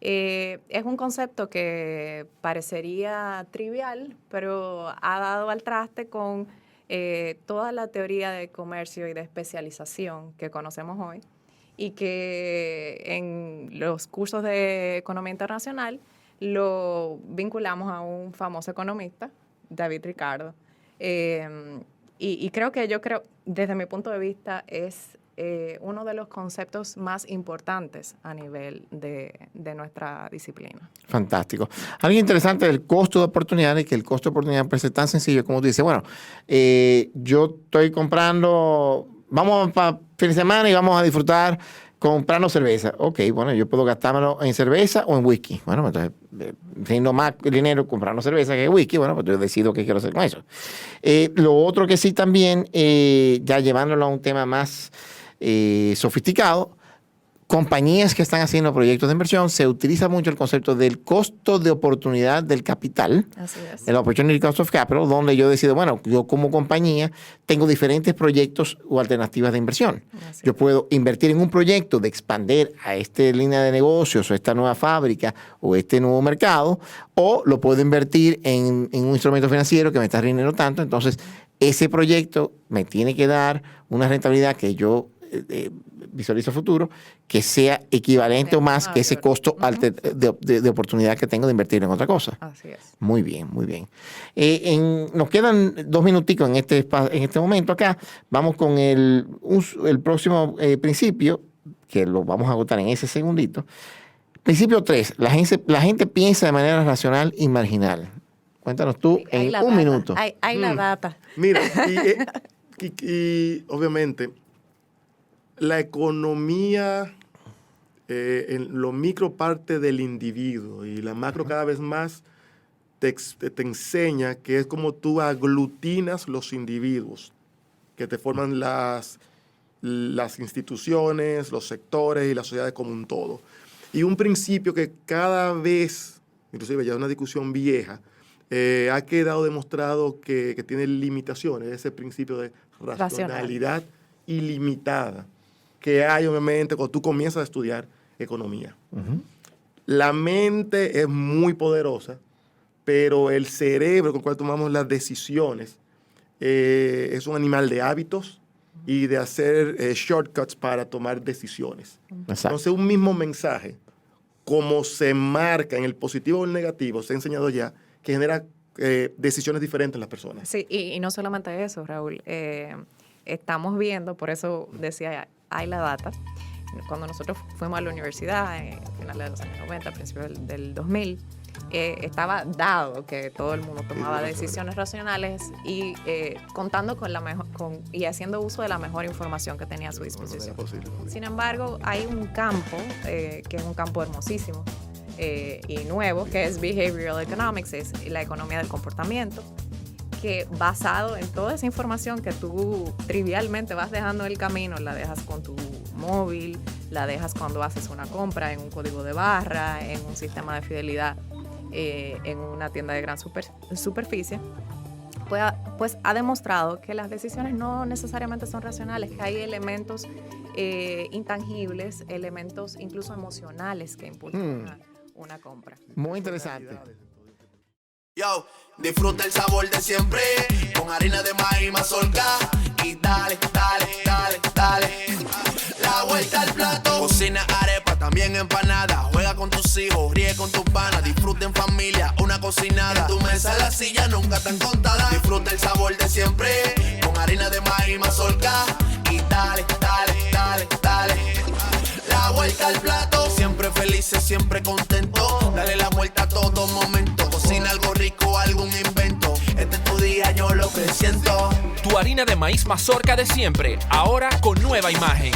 Es un concepto que parecería trivial, pero ha dado al traste con toda la teoría de comercio y de especialización que conocemos hoy y que en los cursos de economía internacional lo vinculamos a un famoso economista, David Ricardo. Y creo, desde mi punto de vista, es uno de los conceptos más importantes a nivel de nuestra disciplina. Fantástico. Algo interesante del costo de oportunidad es que el costo de oportunidad puede ser tan sencillo como tú dices, bueno, yo estoy comprando, vamos para fin de semana y vamos a disfrutar comprando cerveza. Ok, bueno, yo puedo gastármelo en cerveza o en whisky. Bueno, entonces, teniendo más dinero comprando cerveza que whisky, bueno, pues yo decido qué quiero hacer con eso. Lo otro que sí también, ya llevándolo a un tema más sofisticado, compañías que están haciendo proyectos de inversión, se utiliza mucho el concepto del costo de oportunidad del capital. Así es. El Opportunity Cost of Capital, donde yo decido, bueno, yo como compañía tengo diferentes proyectos o alternativas de inversión. Yo puedo invertir en un proyecto de expandir a esta línea de negocios o esta nueva fábrica o este nuevo mercado, o lo puedo invertir en un instrumento financiero que me está rindiendo tanto. Entonces, ese proyecto me tiene que dar una rentabilidad que yo visualizo futuro, que sea equivalente o más que ese costo de oportunidad que tengo de invertir en otra cosa. Así es. Muy bien, muy bien. Nos quedan 2 minuticos en este momento acá. Vamos con el próximo principio, que lo vamos a agotar en ese segundito. Principio 3. La gente piensa de manera racional y marginal. Cuéntanos tú en un minuto. Hay la data. Mira, y obviamente la economía en lo micro parte del individuo y la macro cada vez más te enseña que es como tú aglutinas los individuos que te forman las instituciones, los sectores y la sociedad como un todo. Y un principio que cada vez, inclusive ya es una discusión vieja, ha quedado demostrado que tiene limitaciones, ese principio de racionalidad ilimitada que hay obviamente cuando tú comienzas a estudiar economía. La mente es muy poderosa, pero el cerebro con el cual tomamos las decisiones es un animal de hábitos y de hacer shortcuts para tomar decisiones. Exacto. Entonces, un mismo mensaje, como se marca en el positivo o el negativo, se ha enseñado ya, que genera decisiones diferentes en las personas. Sí, y no solamente eso, Raúl. Estamos viendo, por eso decía, hay la data. Cuando nosotros fuimos a la universidad, a finales de los años 90, principios del 2000, estaba dado que todo el mundo tomaba decisiones racionales y contando con y haciendo uso de la mejor información que tenía a su disposición. Sin embargo, hay un campo, que es un campo hermosísimo y nuevo, que es Behavioral Economics, es la economía del comportamiento, que basado en toda esa información que tú trivialmente vas dejando en el camino, la dejas con tu móvil, la dejas cuando haces una compra en un código de barra, en un sistema de fidelidad, en una tienda de gran superficie, pues ha demostrado que las decisiones no necesariamente son racionales, que hay elementos intangibles, elementos incluso emocionales que impulsan una compra. Muy interesante. Yo, disfruta el sabor de siempre, con harina de maíz mazorca, y dale, dale, dale, dale, la vuelta al plato. Cocina arepa, también empanada, juega con tus hijos, ríe con tus panas, disfruta en familia, una cocinada. En tu mesa la silla nunca tan contada. Disfruta el sabor de siempre, con harina de maíz mazorca, y dale, dale, dale, dale, la vuelta al plato. Siempre felices, siempre contento, dale la vuelta a todo momento. Cocina algo rico, algún invento, este es tu día, yo lo que siento. Tu harina de maíz mazorca de siempre, ahora con nueva imagen.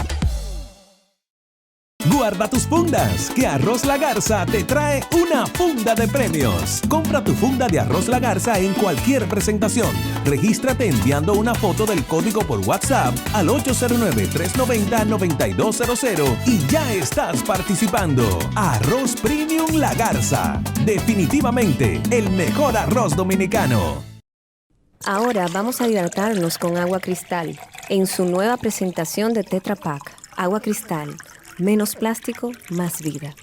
Guarda tus fundas, que Arroz La Garza te trae una funda de premios. Compra tu funda de Arroz La Garza en cualquier presentación. Regístrate enviando una foto del código por WhatsApp al 809-390-9200 y ya estás participando. Arroz Premium La Garza. Definitivamente el mejor arroz dominicano. Ahora vamos a hidratarnos con agua cristal en su nueva presentación de Tetra Pak. Agua cristal. Menos plástico, más vida.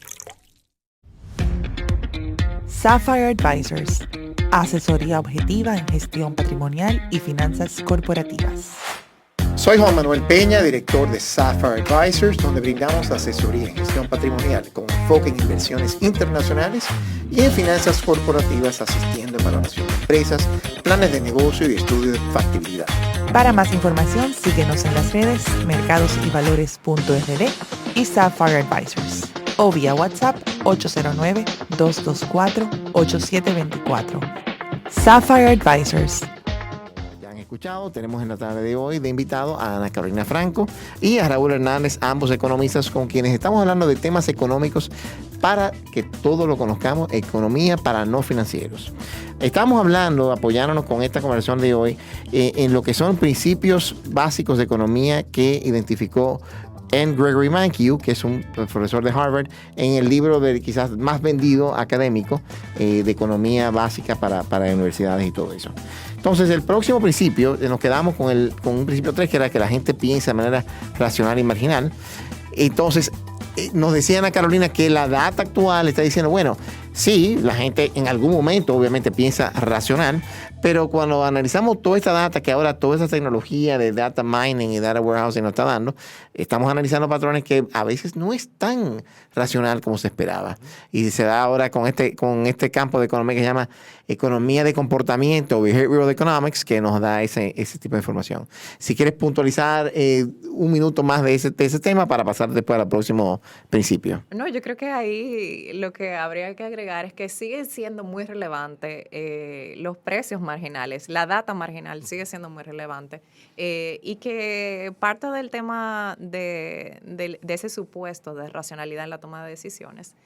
Sapphire Advisors, asesoría objetiva en gestión patrimonial y finanzas corporativas. Soy Juan Manuel Peña, director de Sapphire Advisors, donde brindamos asesoría en gestión patrimonial con enfoque en inversiones internacionales y en finanzas corporativas, asistiendo en valoración de empresas, planes de negocio y estudio de factibilidad. Para más información, síguenos en las redes mercadosyvalores.rd y Sapphire Advisors o vía WhatsApp 809-224-8724. Sapphire Advisors. Ya han escuchado, tenemos en la tarde de hoy de invitado a Ana Carolina Franco y a Raúl Hernández, ambos economistas con quienes estamos hablando de temas económicos para que todos lo conozcamos, economía para no financieros. Estamos hablando, apoyándonos con esta conversación de hoy, en lo que son principios básicos de economía que identificó N. Gregory Mankiw, que es un profesor de Harvard, en el libro quizás más vendido académico de economía básica para universidades y todo eso. Entonces, el próximo principio, nos quedamos con un principio 3, que era que la gente piensa de manera racional y marginal. Entonces, nos decía Ana Carolina que la data actual está diciendo, bueno, sí, la gente en algún momento obviamente piensa racional, pero cuando analizamos toda esta data, que ahora toda esa tecnología de data mining y data warehousing nos está dando, estamos analizando patrones que a veces no es tan racional como se esperaba. Y se da ahora con este campo de economía que se llama economía de comportamiento, behavioral economics, que nos da ese tipo de información. Si quieres puntualizar un minuto más de ese tema para pasar después al próximo principio. No, yo creo que ahí lo que habría que agregar es que sigue siendo muy relevante los precios marginales, la data marginal sigue siendo muy relevante y que parte del tema de ese supuesto de racionalidad en la toma de decisiones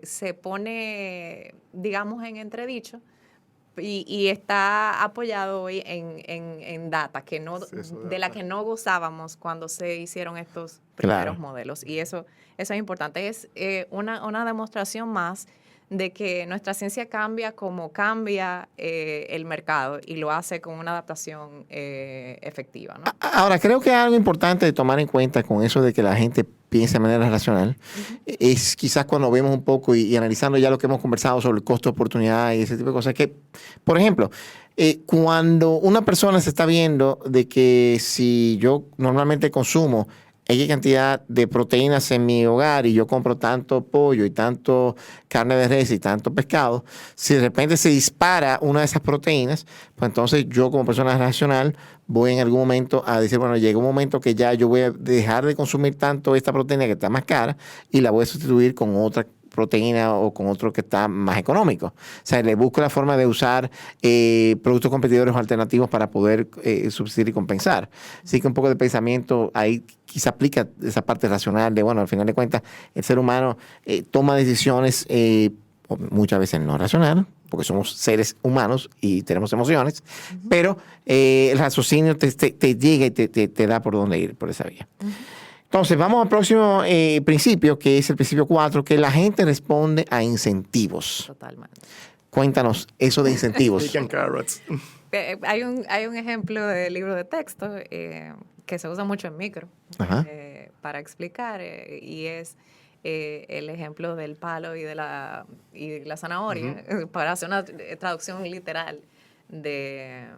se pone, digamos, en entredicho y está apoyado hoy en data que no, de la que no gozábamos cuando se hicieron estos primeros modelos, y eso es importante. Es una demostración más de que nuestra ciencia cambia como cambia el mercado, y lo hace con una adaptación efectiva, ¿no? Ahora, creo que algo importante de tomar en cuenta con eso de que la gente piensa de manera racional, es quizás cuando vemos un poco y analizando ya lo que hemos conversado sobre el costo de oportunidad y ese tipo de cosas, que, por ejemplo, cuando una persona se está viendo de que si yo normalmente consumo X cantidad de proteínas en mi hogar y yo compro tanto pollo y tanto carne de res y tanto pescado, si de repente se dispara una de esas proteínas, pues entonces yo como persona racional voy en algún momento a decir, bueno, llega un momento que ya yo voy a dejar de consumir tanto esta proteína que está más cara y la voy a sustituir con otra proteína o con otro que está más económico. O sea, le busco la forma de usar productos competidores o alternativos para poder subsistir y compensar. Así que un poco de pensamiento ahí quizá aplica esa parte racional de, bueno, al final de cuentas, el ser humano toma decisiones muchas veces no racionales, porque somos seres humanos y tenemos emociones, pero el raciocinio te llega y te da por dónde ir, por esa vía. Entonces, vamos al próximo principio, que es el principio 4, que la gente responde a incentivos. Totalmente. Cuéntanos eso de incentivos. Chicken carrots. Hay un ejemplo del libro de texto que se usa mucho en micro Ajá. para explicar y es el ejemplo del palo y de la zanahoria para hacer una traducción literal de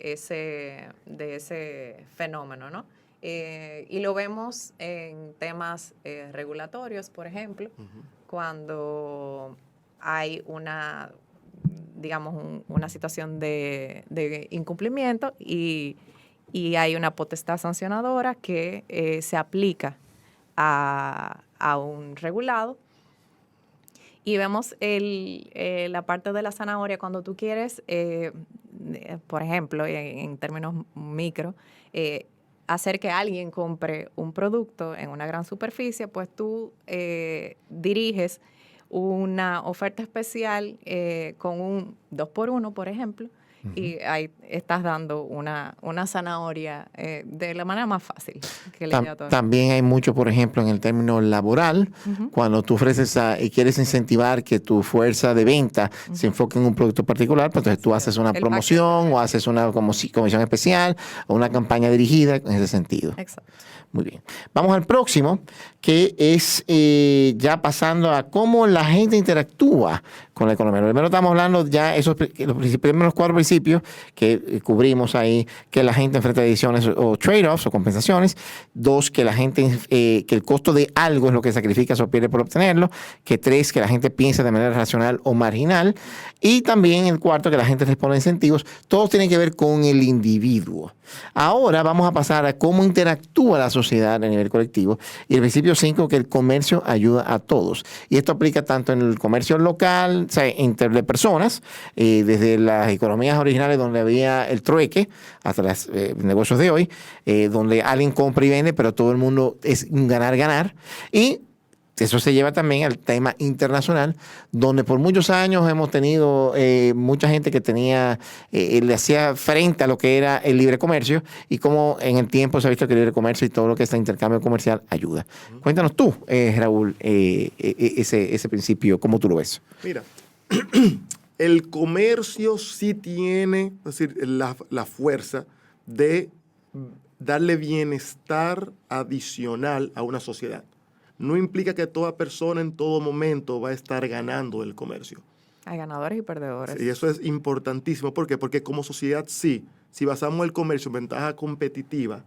ese fenómeno, ¿no? Y lo vemos en temas regulatorios, por ejemplo, cuando hay una situación de incumplimiento y hay una potestad sancionadora que se aplica a un regulado. Y vemos la parte de la zanahoria cuando tú quieres, por ejemplo, en términos micro, hacer que alguien compre un producto en una gran superficie, pues tú diriges una oferta especial con un 2x1, por ejemplo, y ahí estás dando una zanahoria de la manera más fácil que le llega a todo. También hay mucho, por ejemplo, en el término laboral, cuando tú ofreces y quieres incentivar que tu fuerza de venta se enfoque en un producto particular, pues entonces tú haces una promoción o haces una comisión especial o una campaña dirigida en ese sentido. Exacto. Muy bien. Vamos al próximo, que es ya pasando a cómo la gente interactúa con la economía. Primero estamos hablando ya los primeros 4 principios que cubrimos ahí, que la gente enfrenta decisiones o trade-offs o compensaciones. 2, que la gente, que el costo de algo es lo que sacrifica o pierde por obtenerlo. Que 3, que la gente piensa de manera racional o marginal. Y también el 4, que la gente responde a incentivos. Todos tienen que ver con el individuo. Ahora vamos a pasar a cómo interactúa la sociedad a nivel colectivo. Y el principio 5, que el comercio ayuda a todos. Y esto aplica tanto en el comercio local, o sea, entre personas, desde las economías originales donde había el trueque, hasta los negocios de hoy, donde alguien compra y vende, pero todo el mundo es un ganar-ganar. Y eso se lleva también al tema internacional, donde por muchos años hemos tenido mucha gente que le hacía frente a lo que era el libre comercio y cómo en el tiempo se ha visto que el libre comercio y todo lo que es el intercambio comercial ayuda. Cuéntanos tú, Raúl, ese principio, ¿cómo tú lo ves? Mira, el comercio sí tiene, es decir, la fuerza de darle bienestar adicional a una sociedad. No implica que toda persona en todo momento va a estar ganando del comercio. Hay ganadores y perdedores. Y eso es importantísimo. ¿Por qué? Porque como sociedad sí, si basamos el comercio en ventaja competitiva,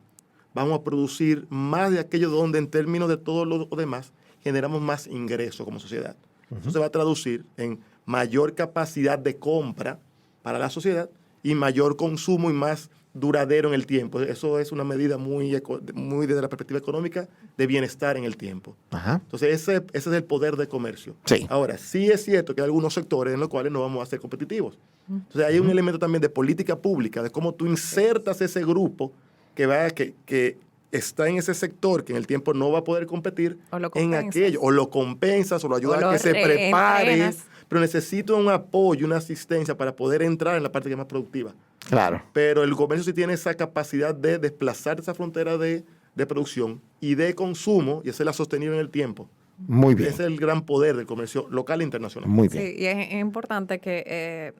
vamos a producir más de aquello donde en términos de todo lo demás generamos más ingresos como sociedad. Eso se va a traducir en mayor capacidad de compra para la sociedad y mayor consumo y más duradero en el tiempo. Eso es una medida muy desde la perspectiva económica de bienestar en el tiempo. Ajá. Entonces, ese es el poder de comercio. Sí. Ahora, sí es cierto que hay algunos sectores en los cuales no vamos a ser competitivos. Entonces, hay un elemento también de política pública, de cómo tú insertas ese grupo que está en ese sector, que en el tiempo no va a poder competir en aquello. O lo compensas, o lo ayudas a que se prepare. Pero necesito un apoyo, una asistencia para poder entrar en la parte que es más productiva. Claro. Pero el comercio sí tiene esa capacidad de desplazar esa frontera de producción y de consumo y hacerla sostenible en el tiempo. Muy bien. Ese es el gran poder del comercio local e internacional. Muy bien. Sí, y es importante que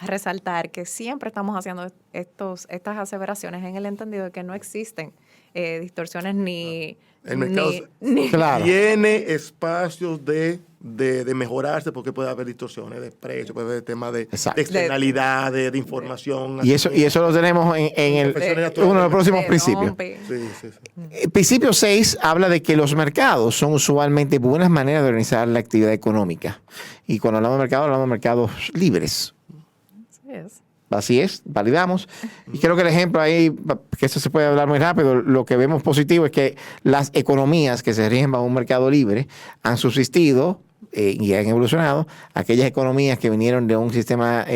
resaltar que siempre estamos haciendo estas aseveraciones en el entendido de que no existen distorsiones ni... El mercado tiene espacios de mejorarse porque puede haber distorsiones de precios, puede haber temas de externalidades, de información. Y eso lo tenemos en uno de los próximos principios. Sí. El principio 6 habla de que los mercados son usualmente buenas maneras de organizar la actividad económica. Y cuando hablamos de mercados, hablamos de mercados libres. Así es, validamos. Y creo que el ejemplo ahí, que eso se puede hablar muy rápido, lo que vemos positivo es que las economías que se rigen bajo un mercado libre han subsistido y han evolucionado. Aquellas economías que vinieron de un sistema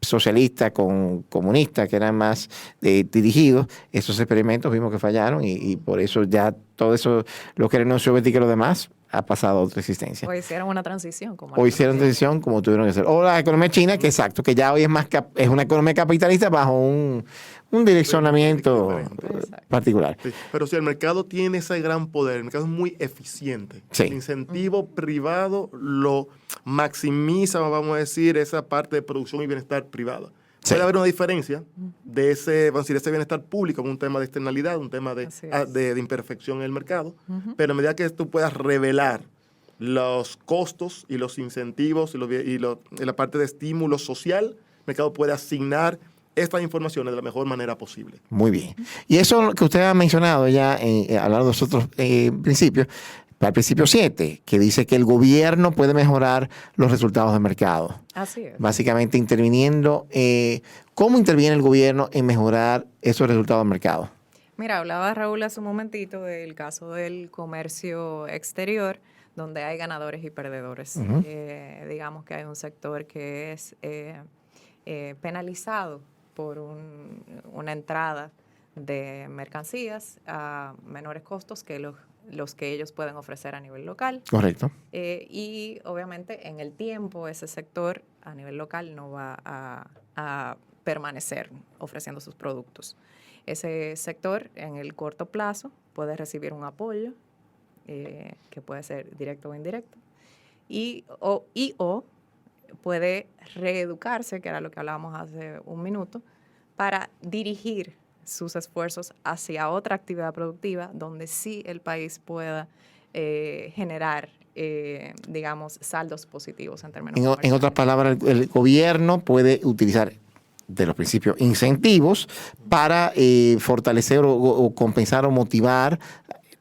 socialista con comunista, que eran más dirigidos, esos experimentos vimos que fallaron y por eso ya todo eso, lo que era la Unión Soviética y lo demás, ha pasado a otra existencia. O hicieron una transición. O hicieron transición como tuvieron que hacer. O la economía china, que exacto, que ya hoy es una economía capitalista bajo un direccionamiento particular. Sí, pero si el mercado tiene ese gran poder, el mercado es muy eficiente. Sí. El incentivo privado lo maximiza, vamos a decir, esa parte de producción y bienestar privado. Sí. Puede haber una diferencia de ese, vamos a decir, ese bienestar público, un tema de externalidad, un tema de imperfección en el mercado, pero a medida que tú puedas revelar los costos y los incentivos y la parte de estímulo social, el mercado puede asignar estas informaciones de la mejor manera posible. Muy bien. Y eso que usted ha mencionado ya hablando de los otros principios, para el principio 7, que dice que el gobierno puede mejorar los resultados del mercado. Así es. Básicamente interviniendo. ¿Cómo interviene el gobierno en mejorar esos resultados del mercado? Mira, hablaba Raúl hace un momentito del caso del comercio exterior, donde hay ganadores y perdedores. Digamos que hay un sector que es penalizado por una entrada de mercancías a menores costos que los que ellos pueden ofrecer a nivel local. Correcto. Y obviamente en el tiempo ese sector a nivel local no va a permanecer ofreciendo sus productos. Ese sector en el corto plazo puede recibir un apoyo que puede ser directo o indirecto o puede reeducarse, que era lo que hablábamos hace un minuto, para dirigir sus esfuerzos hacia otra actividad productiva donde sí el país pueda generar, digamos, saldos positivos en términos comerciales. En otras palabras, el gobierno puede utilizar de los principios incentivos para fortalecer o compensar o motivar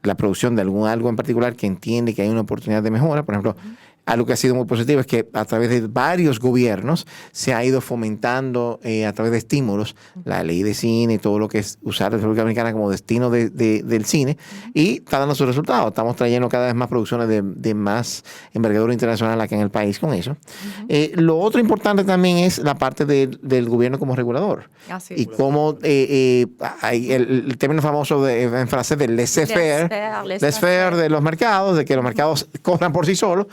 la producción de algo en particular que entiende que hay una oportunidad de mejora. Por ejemplo, algo que ha sido muy positivo es que a través de varios gobiernos se ha ido fomentando a través de estímulos la ley de cine y todo lo que es usar la República Dominicana como destino del cine, y está dando sus resultados. Estamos trayendo cada vez más producciones de más envergadura internacional aquí en el país con eso. Lo otro importante también es la parte del gobierno como regulador. Así y cómo hay el término famoso en francés del laissez-faire de los mercados, de que los mercados corran por sí solos.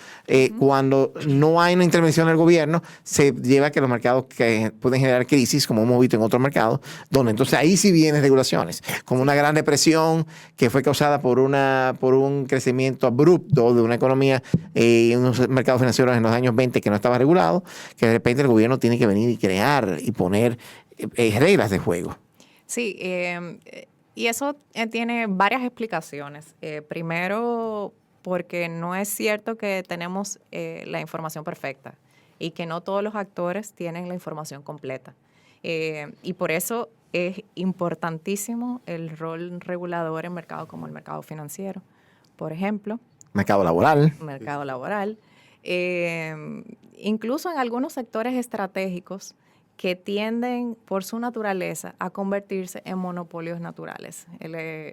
Cuando no hay una intervención del gobierno, se lleva a que los mercados que pueden generar crisis, como hemos visto en otros mercados, donde entonces ahí sí vienen regulaciones, como una gran depresión que fue causada por un crecimiento abrupto de una economía y unos mercados financieros en los años 20 que no estaba regulado, que de repente el gobierno tiene que venir y crear y poner reglas de juego. Sí, y eso tiene varias explicaciones. Primero, porque no es cierto que tenemos la información perfecta y que no todos los actores tienen la información completa. Y por eso es importantísimo el rol regulador en mercados como el mercado financiero, por ejemplo. Mercado laboral. Mercado laboral. Incluso en algunos sectores estratégicos que tienden por su naturaleza a convertirse en monopolios naturales.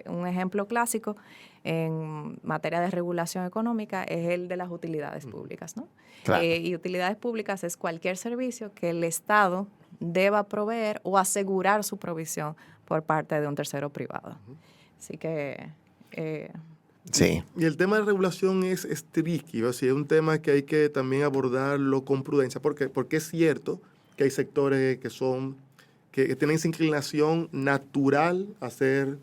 Un ejemplo clásico en materia de regulación económica es el de las utilidades públicas, ¿no? Claro. Y utilidades públicas es cualquier servicio que el Estado deba proveer o asegurar su provisión por parte de un tercero privado. Así que... sí. Y el tema de regulación es tricky, o sea, es un tema que hay que también abordarlo con prudencia, porque es cierto que hay sectores que tienen esa inclinación natural a ser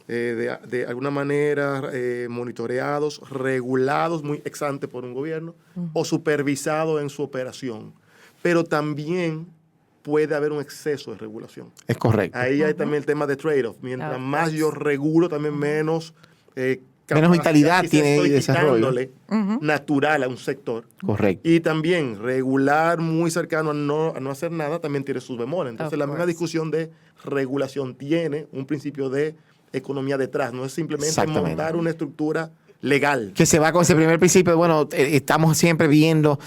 de alguna manera monitoreados, regulados muy ex ante por un gobierno o supervisados en su operación. Pero también puede haber un exceso de regulación. Es correcto. Ahí hay también el tema de trade-off. Mientras más yo regulo, también menos vitalidad tiene y desarrollo natural a un sector. Correcto. Y también regular muy cercano a no hacer nada también tiene sus bemoles. Entonces la misma discusión de regulación tiene un principio de economía detrás. No es simplemente montar una estructura legal. Que se va con ese primer principio. Bueno, estamos siempre viendo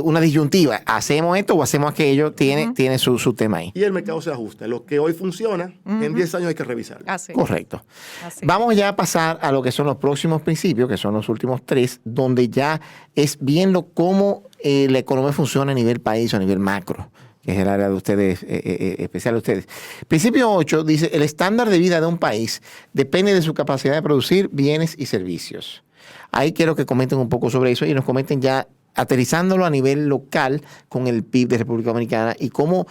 una disyuntiva. ¿Hacemos esto o hacemos aquello? Tiene su tema ahí. Y el mercado se ajusta. Lo que hoy funciona, en 10 años hay que revisarlo. Así. Correcto. Así. Vamos ya a pasar a lo que son los próximos principios, que son los últimos 3, donde ya es viendo cómo la economía funciona a nivel país o a nivel macro, que es el área de ustedes, especial de ustedes. Principio 8 dice, el estándar de vida de un país depende de su capacidad de producir bienes y servicios. Ahí quiero que comenten un poco sobre eso y nos comenten ya aterrizándolo a nivel local con el PIB de República Dominicana y cómo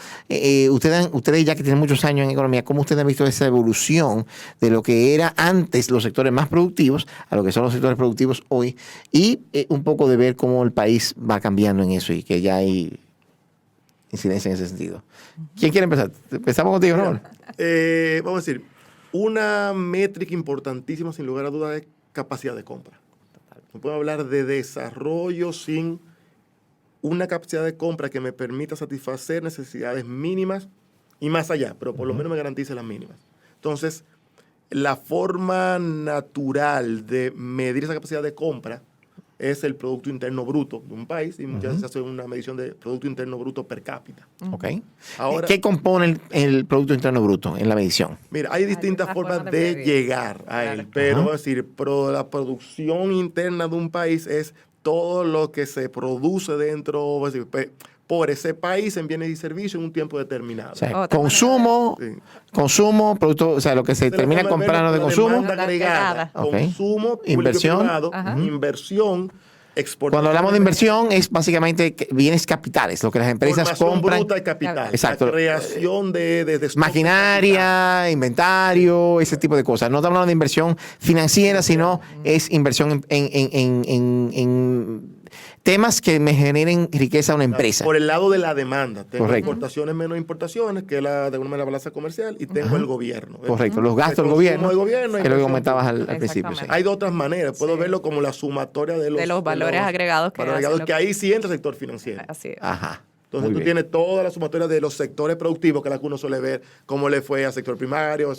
ustedes ya que tienen muchos años en economía, cómo ustedes han visto esa evolución de lo que era antes los sectores más productivos a lo que son los sectores productivos hoy y un poco de ver cómo el país va cambiando en eso y que ya hay incidencia en ese sentido. ¿Quién quiere empezar? Empezamos contigo, Raúl. Vamos a decir, una métrica importantísima sin lugar a dudas es capacidad de compra. No puedo hablar de desarrollo sin una capacidad de compra que me permita satisfacer necesidades mínimas y más allá, pero por lo menos me garantice las mínimas. Entonces, la forma natural de medir esa capacidad de compra es el Producto Interno Bruto de un país y muchas veces se hace una medición de Producto Interno Bruto per cápita. Okay. Ahora, ¿qué compone el Producto Interno Bruto en la medición? Mira, hay distintas formas de llegar a él, pero vamos a decir, la producción interna de un país es todo lo que se produce dentro, vamos a decir, por ese país en bienes y servicios en un tiempo determinado. O sea, consumo, producto, o sea, lo que se termina comprando de consumo. Demanda agregada, consumo, inversión, privado, inversión, exportación. Cuando hablamos de inversión es básicamente bienes capitales, lo que las empresas formación compran. bruta de capital. Exacto. La creación de maquinaria, inventario, ese tipo de cosas. No estamos hablando de inversión financiera, sino es inversión en temas que me generen riqueza a una empresa. Por el lado de la demanda. Tengo Correcto. exportaciones menos importaciones, que es de alguna manera la balanza comercial, y tengo el gobierno. Correcto, los gastos del gobierno, que es lo que comentabas al principio. Sí. Hay de otras maneras. Puedo verlo como la sumatoria de los valores agregados que ahí sí entra el sector financiero. Así es. Ajá. Entonces tú tienes toda la sumatoria de los sectores productivos que la que uno suele ver, cómo le fue al sector primario,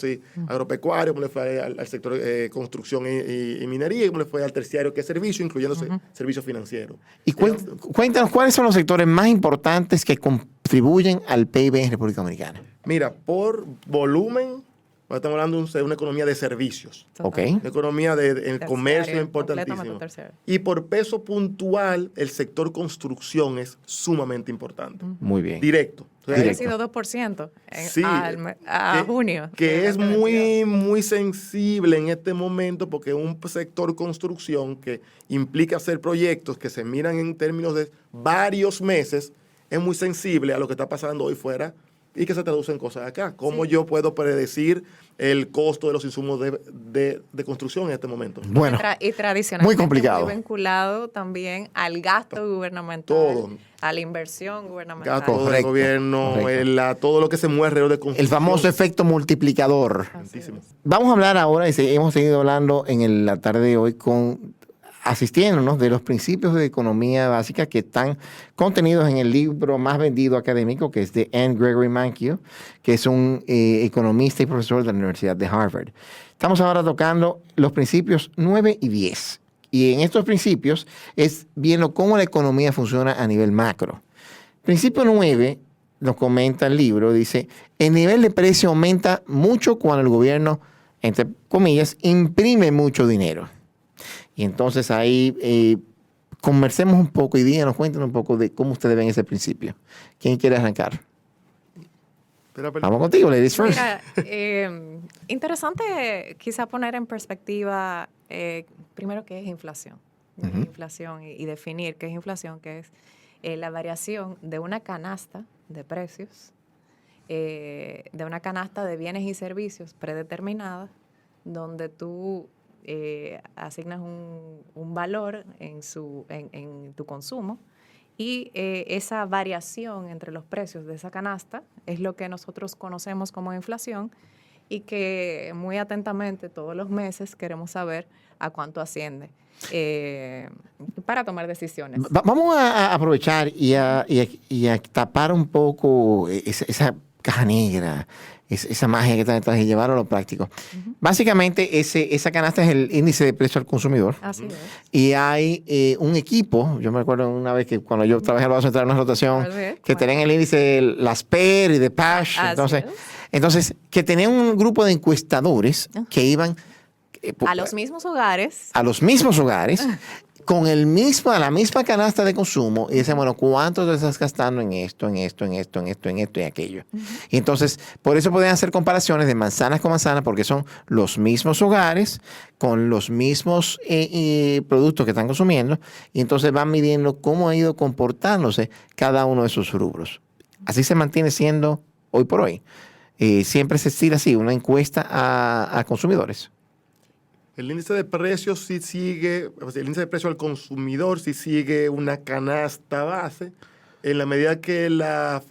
agropecuario, cómo le fue al sector construcción y minería, y cómo le fue al terciario, que es servicio, incluyendo servicios financieros. Y cuéntanos, ¿cuáles son los sectores más importantes que contribuyen al PIB en República Dominicana? Mira, por volumen, estamos hablando de una economía de servicios. Okay. Una economía de comercio es importantísimo. Y por peso puntual, el sector construcción es sumamente importante. Muy bien. Directo. Ha sido 2% a junio. Que es muy, muy sensible en este momento porque un sector construcción que implica hacer proyectos que se miran en términos de varios meses, es muy sensible a lo que está pasando hoy fuera y que se traduce en cosas acá. ¿Cómo yo puedo predecir el costo de los insumos de construcción en este momento? Bueno, y tradicionalmente muy complicado. Muy vinculado también al gasto gubernamental, a la inversión gubernamental. Gasto del gobierno, todo lo que se mueve alrededor de construcción. El famoso efecto multiplicador. Vamos a hablar ahora, y hemos seguido hablando en la tarde de hoy asistiéndonos de los principios de economía básica que están contenidos en el libro más vendido académico, que es de Anne Gregory Mankiw, que es un economista y profesor de la Universidad de Harvard. Estamos ahora tocando los principios 9 y 10. Y en estos principios es viendo cómo la economía funciona a nivel macro. Principio 9, nos comenta el libro, dice, el nivel de precio aumenta mucho cuando el gobierno, entre comillas, imprime mucho dinero. Y entonces ahí conversemos un poco y díganos, cuéntenos un poco de cómo ustedes ven ese principio. ¿Quién quiere arrancar? Vamos contigo, ladies first. Mira, interesante quizá poner en perspectiva primero qué es inflación. Inflación y definir qué es inflación, que es la variación de una canasta de precios, de una canasta de bienes y servicios predeterminada, donde tú asignas un valor en tu consumo y esa variación entre los precios de esa canasta es lo que nosotros conocemos como inflación y que muy atentamente todos los meses queremos saber a cuánto asciende para tomar decisiones. Vamos a aprovechar y a tapar un poco esa caja negra, esa magia que está detrás y llevarlo a lo práctico. Básicamente, esa canasta es el índice de precio al consumidor. Así es. Y hay un equipo, yo me acuerdo una vez que cuando yo trabajé en el Banco Central en una rotación, que tenían el índice de las PER y de PASH. Entonces, que tenían un grupo de encuestadores que iban a los mismos hogares. A los mismos hogares, con la misma canasta de consumo y dicen, bueno, ¿cuánto te estás gastando en esto y aquello? Y entonces, por eso pueden hacer comparaciones de manzanas con manzanas, porque son los mismos hogares con los mismos productos que están consumiendo, y entonces van midiendo cómo ha ido comportándose cada uno de esos rubros. Así se mantiene siendo hoy por hoy. Siempre se estira así, una encuesta a consumidores. El índice de precios sí sigue, el índice de precio al consumidor sí sigue una canasta base, en la medida que la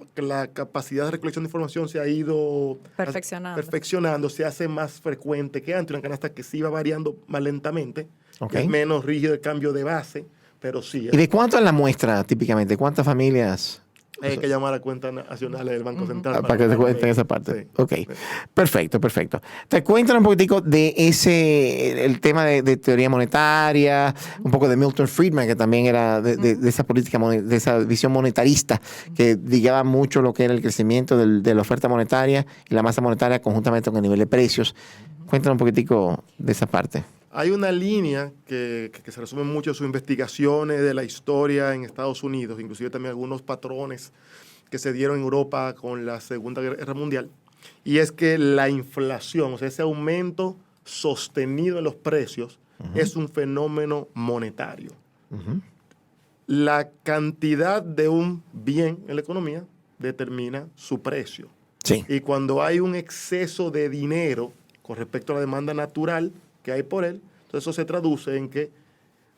capacidad de recolección de información se ha ido perfeccionando, se hace más frecuente que antes, una canasta que sí va variando más lentamente, Okay. es menos rígido el cambio de base, pero sí. ¿Y de cuánto es la muestra típicamente? ¿Cuántas familias? Hay que llamar a cuentas nacionales del Banco Central. Para que te cuenten esa parte. Sí. Ok, Sí. perfecto. Te cuéntanos un poquitico de el tema de teoría monetaria, un poco de Milton Friedman, que también era de esa política, de esa visión monetarista, que ligaba mucho lo que era el crecimiento de la oferta monetaria y la masa monetaria conjuntamente con el nivel de precios. Cuéntanos un poquitico de esa parte. Hay una línea que se resume mucho en sus investigaciones de la historia en Estados Unidos, inclusive también algunos patrones que se dieron en Europa con la Segunda Guerra Mundial, y es que la inflación, o sea, ese aumento sostenido en los precios, es un fenómeno monetario. La cantidad de un bien en la economía determina su precio. Sí. Y cuando hay un exceso de dinero con respecto a la demanda natural que hay por él, entonces eso se traduce en que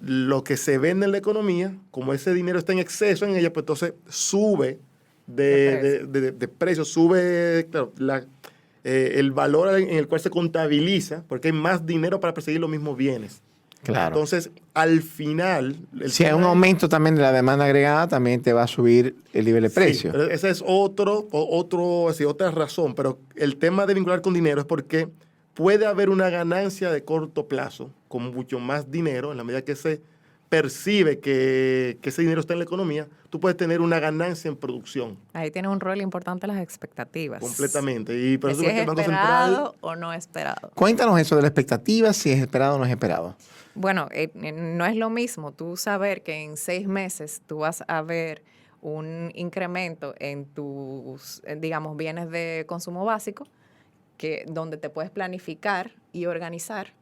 lo que se vende en la economía, como ese dinero está en exceso en ella, pues entonces sube de precio, sube claro, el valor en el cual se contabiliza, porque hay más dinero para perseguir los mismos bienes. Claro. Entonces, al final... Si hay un aumento también de la demanda agregada, también te va a subir el nivel de precio. Sí, esa es otra razón, pero el tema de vincular con dinero es porque puede haber una ganancia de corto plazo con mucho más dinero, en la medida que se percibe que ese dinero está en la economía, tú puedes tener una ganancia en producción. Ahí tiene un rol importante las expectativas. Completamente. Y por Que eso si es que es el Banco esperado Central... o no esperado. Cuéntanos eso de la expectativa, si es esperado o no es esperado. Bueno, no es lo mismo tú saber que en 6 meses tú vas a ver un incremento en tus, digamos, bienes de consumo básico, donde te puedes planificar y organizar,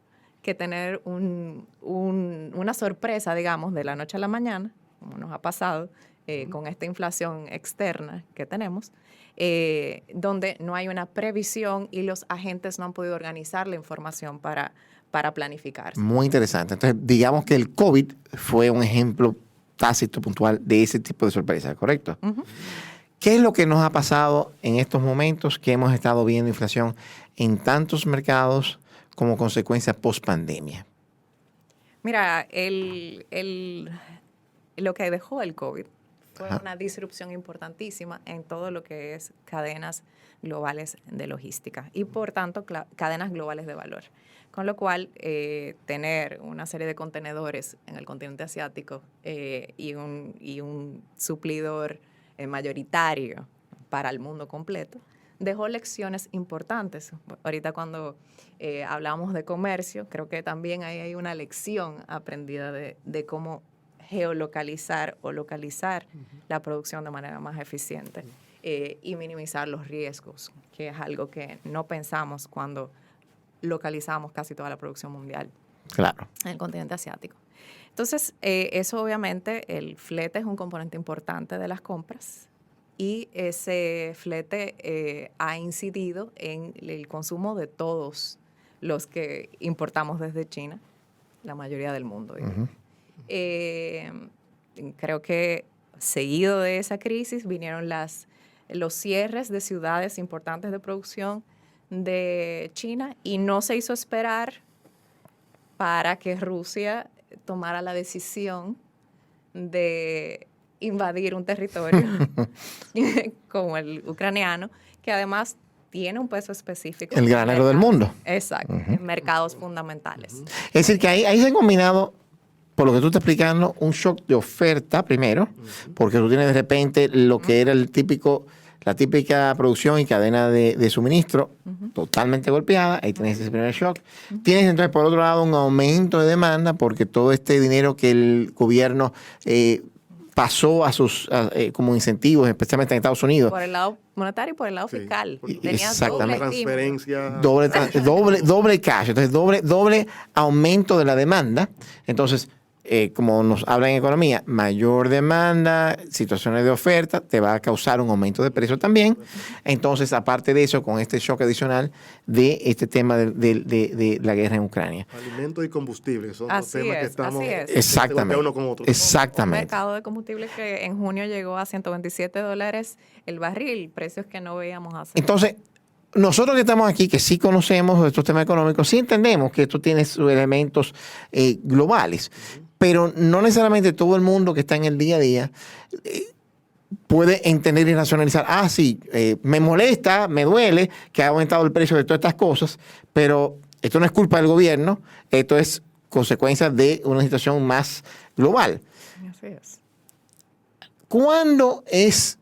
que tener una sorpresa, digamos, de la noche a la mañana, como nos ha pasado con esta inflación externa que tenemos, donde no hay una previsión y los agentes no han podido organizar la información para planificarse. Muy interesante. Entonces, digamos que el COVID fue un ejemplo tácito, puntual, de ese tipo de sorpresa, ¿correcto? Uh-huh. ¿Qué es lo que nos ha pasado en estos momentos que hemos estado viendo inflación en tantos mercados como consecuencia post-pandemia? Mira, lo que dejó el COVID fue Ajá. una disrupción importantísima en todo lo que es cadenas globales de logística y, por tanto, cadenas globales de valor. Con lo cual, tener una serie de contenedores en el continente asiático y un suplidor mayoritario para el mundo completo, dejó lecciones importantes. Ahorita cuando hablamos de comercio, creo que también ahí hay una lección aprendida de cómo geolocalizar o localizar la producción de manera más eficiente y minimizar los riesgos, que es algo que no pensamos cuando localizamos casi toda la producción mundial. Claro. En el continente asiático. Entonces, eso obviamente, el flete es un componente importante de las compras y ese flete ha incidido en el consumo de todos los que importamos desde China, la mayoría del mundo. Uh-huh. Creo que seguido de esa crisis vinieron los cierres de ciudades importantes de producción de China y no se hizo esperar para que Rusia tomara la decisión de invadir un territorio como el ucraniano, que además tiene un peso específico. El granero del mundo. Exacto, en mercados fundamentales. Es decir, que ahí se ha combinado, por lo que tú estás explicando, un shock de oferta primero, porque tú tienes de repente lo que era el típico la típica producción y cadena de suministro totalmente golpeada. Ahí tienes ese primer shock. Tienes entonces, por otro lado, un aumento de demanda porque todo este dinero que el gobierno pasó a como incentivos, especialmente en Estados Unidos. Por el lado monetario y por el lado fiscal. Tenía Exactamente. doble estímulo. Transferencia. Doble cash. Entonces, doble aumento de la demanda. Entonces, como nos habla en economía, mayor demanda, situaciones de oferta, te va a causar un aumento de precio también. Entonces, aparte de eso, con este shock adicional de este tema de la guerra en Ucrania. Alimentos y combustibles, son Así dos temas que es, estamos así es. Exactamente. uno con otro. Un Exactamente. mercado de combustibles que en junio llegó a $127 el barril, precios que no veíamos hace. Entonces, nosotros que estamos aquí, que sí conocemos estos temas económicos, sí entendemos que esto tiene sus elementos globales, pero no necesariamente todo el mundo que está en el día a día puede entender y racionalizar. Sí, me molesta, me duele que ha aumentado el precio de todas estas cosas, pero esto no es culpa del gobierno, esto es consecuencia de una situación más global. Así es. ¿Cuándo es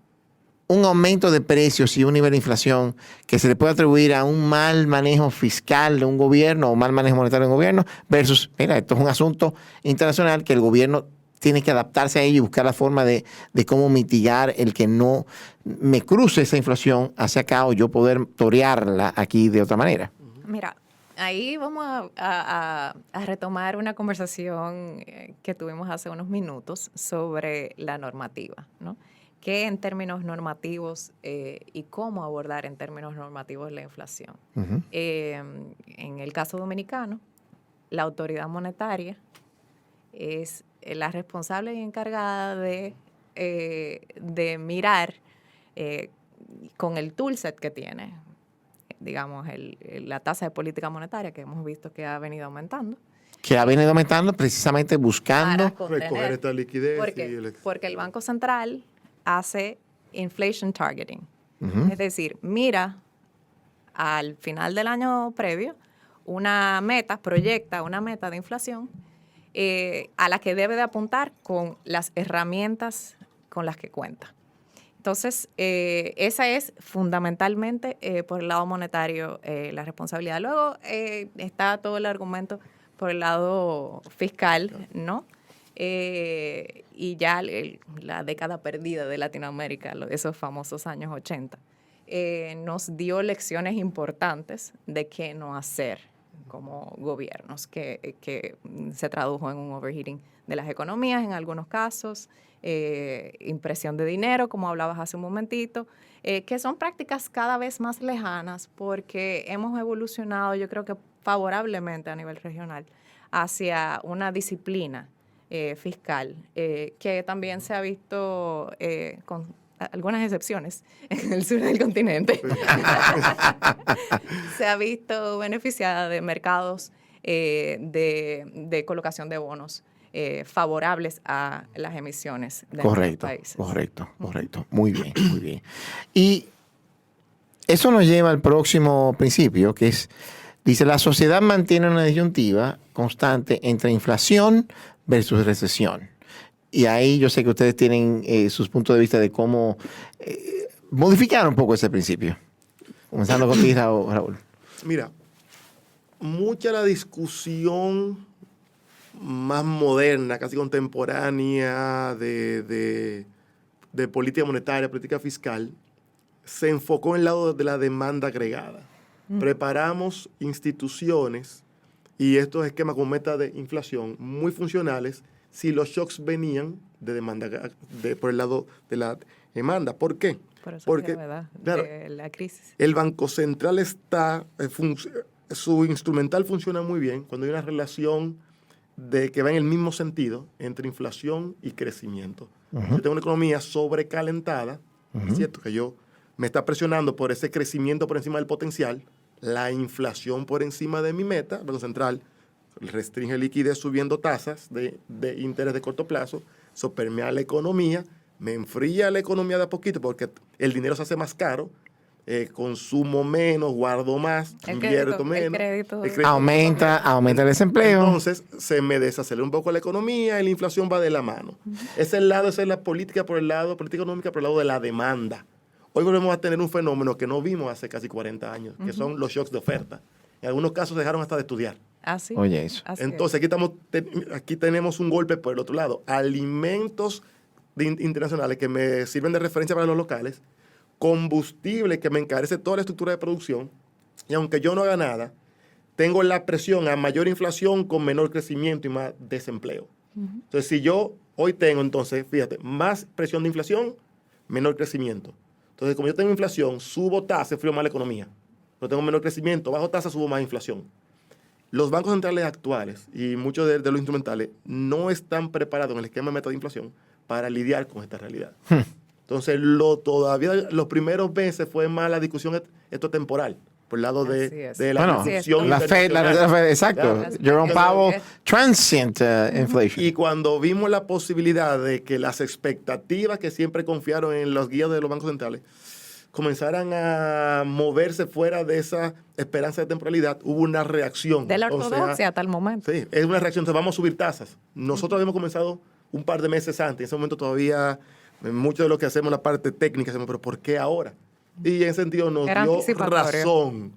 un aumento de precios y un nivel de inflación que se le puede atribuir a un mal manejo fiscal de un gobierno o mal manejo monetario de un gobierno versus, mira, esto es un asunto internacional que el gobierno tiene que adaptarse a ello y buscar la forma de cómo mitigar el que no me cruce esa inflación hacia acá o yo poder torearla aquí de otra manera? Mira, ahí vamos a retomar una conversación que tuvimos hace unos minutos sobre la normativa, ¿no? ¿Qué en términos normativos y cómo abordar en términos normativos la inflación? En el caso dominicano, la autoridad monetaria es la responsable y encargada de mirar con el toolset que tiene, digamos, la tasa de política monetaria que hemos visto que ha venido aumentando. Que ha venido aumentando precisamente buscando recoger esta liquidez. Porque el Banco Central hace inflation targeting. Es decir, mira al final del año previo proyecta una meta de inflación a la que debe de apuntar con las herramientas con las que cuenta. Entonces, esa es fundamentalmente por el lado monetario la responsabilidad. Luego está todo el argumento por el lado fiscal, ¿no? Y ya la década perdida de Latinoamérica, esos famosos años 80, nos dio lecciones importantes de qué no hacer como gobiernos, que se tradujo en un overheating de las economías en algunos casos, impresión de dinero, como hablabas hace un momentito, que son prácticas cada vez más lejanas porque hemos evolucionado, yo creo que favorablemente a nivel regional, hacia una disciplina fiscal, que también se ha visto con algunas excepciones en el sur del continente, se ha visto beneficiada de mercados de colocación de bonos favorables a las emisiones de nuestros países. Correcto. Muy bien. Y eso nos lleva al próximo principio, que es, dice, la sociedad mantiene una disyuntiva constante entre inflación versus recesión. Y ahí yo sé que ustedes tienen sus puntos de vista de cómo modificar un poco ese principio. Comenzando contigo, Raúl. Mira, mucha la discusión más moderna, casi contemporánea de política monetaria, política fiscal, se enfocó en el lado de la demanda agregada. Preparamos instituciones y estos esquemas con meta de inflación muy funcionales si los shocks venían de demanda por el lado de la demanda. ¿Por qué? Porque claro, de la crisis. El Banco Central su instrumental funciona muy bien cuando hay una relación que va en el mismo sentido entre inflación y crecimiento. Yo tengo una economía sobrecalentada, es cierto que me está presionando por ese crecimiento por encima del potencial, la inflación por encima de mi meta. El Banco Central restringe liquidez subiendo tasas de interés de corto plazo, eso permea la economía, me enfría la economía de a poquito porque el dinero se hace más caro, consumo menos, guardo más, invierto menos. El crédito aumenta el desempleo. Entonces se me desacelera un poco la economía y la inflación va de la mano. Esa es la política económica por el lado de la demanda. hoy volvemos a tener un fenómeno que no vimos hace casi 40 años, que son los shocks de oferta. En algunos casos dejaron hasta de estudiar. Así. Oye, eso. Entonces aquí tenemos un golpe por el otro lado. Alimentos internacionales que me sirven de referencia para los locales, combustible que me encarece toda la estructura de producción, y aunque yo no haga nada, tengo la presión a mayor inflación con menor crecimiento y más desempleo. Entonces, si yo hoy tengo, entonces, fíjate, más presión de inflación, menor crecimiento. Entonces, como yo tengo inflación, subo tasa, frío más la economía. No tengo menor crecimiento, bajo tasa, subo más inflación. Los bancos centrales actuales y muchos de los instrumentales no están preparados en el esquema de meta de inflación para lidiar con esta realidad. Entonces, todavía los primeros meses fue más la discusión esto temporal, por el lado de la inflación. La Fed, exacto. Jerome Powell, transient inflation. Y cuando vimos la posibilidad de que las expectativas que siempre confiaron en los guías de los bancos centrales comenzaran a moverse fuera de esa esperanza de temporalidad, hubo una reacción. De la ortodoxia hasta el momento. Sí, es una reacción. Entonces vamos a subir tasas. Nosotros habíamos comenzado un par de meses antes. En ese momento todavía mucho de lo que hacemos, la parte técnica, pero ¿por qué ahora? Y en ese sentido nos dio razón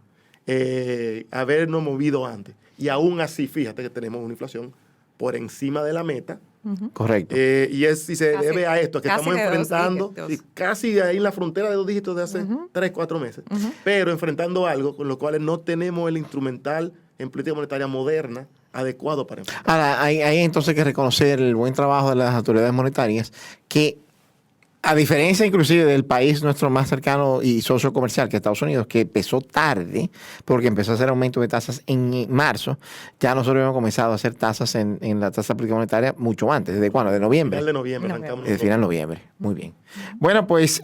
habernos movido antes. Y aún así, fíjate que tenemos una inflación por encima de la meta. Correcto. Y se debe a esto, que estamos enfrentando, casi ahí en la frontera de 2 dígitos de hace 3, 4 meses, pero enfrentando algo con lo cual no tenemos el instrumental en política monetaria moderna adecuado para enfrentar. Ahora, hay entonces que reconocer el buen trabajo de las autoridades monetarias que, a diferencia inclusive del país nuestro más cercano y socio comercial, que es Estados Unidos, que empezó tarde, porque empezó a hacer aumento de tasas en marzo, ya nosotros hemos comenzado a hacer tasas en la tasa política monetaria mucho antes. ¿Desde cuándo? ¿De noviembre? Final de noviembre. De final de noviembre. Muy bien. Bueno, pues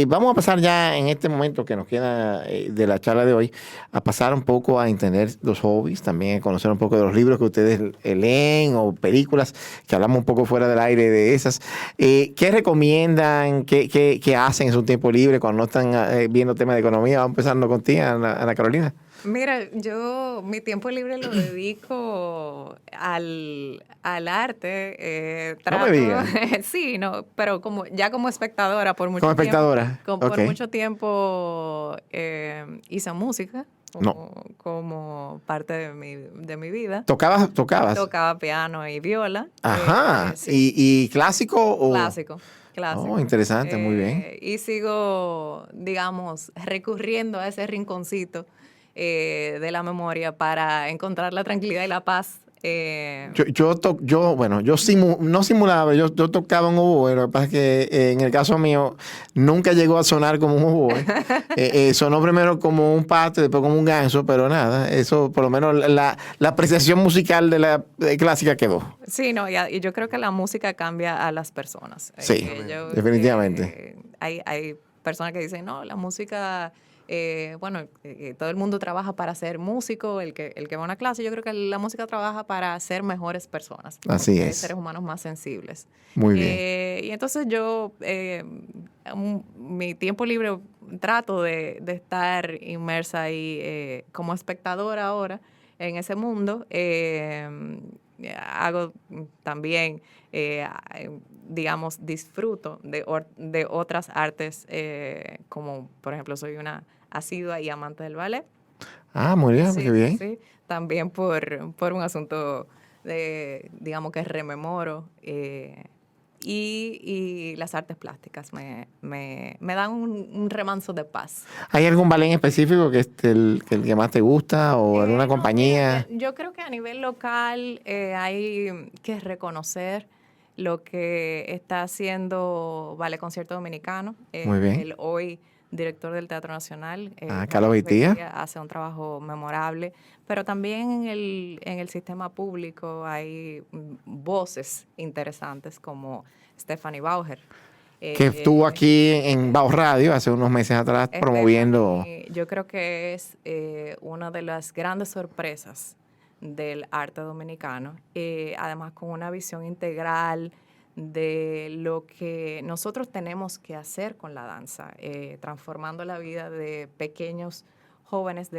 vamos a pasar ya en este momento que nos queda de la charla de hoy, a pasar un poco a entender los hobbies, también a conocer un poco de los libros que ustedes leen o películas, que hablamos un poco fuera del aire de esas. ¿Qué recomiendan? ¿Qué hacen en su tiempo libre cuando no están viendo temas de economía? Vamos empezando contigo, Ana Carolina. Mira, yo mi tiempo libre lo dedico al arte. No me digas. Sí, no, pero como espectadora por mucho como tiempo. Espectadora. Por mucho tiempo hice música. Como parte de mi vida. ¿Tocabas? Tocaba piano y viola. Ajá. Sí. ¿Y clásico? O? Clásico. Oh, interesante, muy bien. Y sigo, digamos, recurriendo a ese rinconcito de la memoria para encontrar la tranquilidad y la paz. No simulaba, yo tocaba un oboe, lo que pasa es que en el caso mío nunca llegó a sonar como un oboe. Sonó primero como un pato y después como un ganso, pero nada, eso por lo menos la apreciación musical de la clásica quedó. Sí, no, y yo creo que la música cambia a las personas. Sí, definitivamente. Hay personas que dicen, no, la música... todo el mundo trabaja para ser músico, el que va a una clase. Yo creo que la música trabaja para ser mejores personas. Así es. Seres humanos más sensibles. Muy bien. Y entonces yo, mi tiempo libre, trato de estar inmersa ahí como espectadora ahora en ese mundo. Hago también, digamos, disfruto de otras artes, como por ejemplo soy una asidua y amante del ballet. Ah, muy bien, sí, qué bien. Sí, también por un asunto de, digamos, que rememoro. Y las artes plásticas me dan un remanso de paz. ¿Hay algún ballet en específico que es el que más te gusta o alguna compañía? Yo creo que a nivel local hay que reconocer lo que está haciendo Ballet Concierto Dominicano. Muy bien. El hoy director del Teatro Nacional. Carlos Beitía. Hace un trabajo memorable. Pero también en el sistema público hay voces interesantes como Stephanie Bauer. Que estuvo aquí en Bao Radio hace unos meses atrás promoviendo. Yo creo que es una de las grandes sorpresas del arte dominicano, además con una visión integral de lo que nosotros tenemos que hacer con la danza, transformando la vida de pequeños jóvenes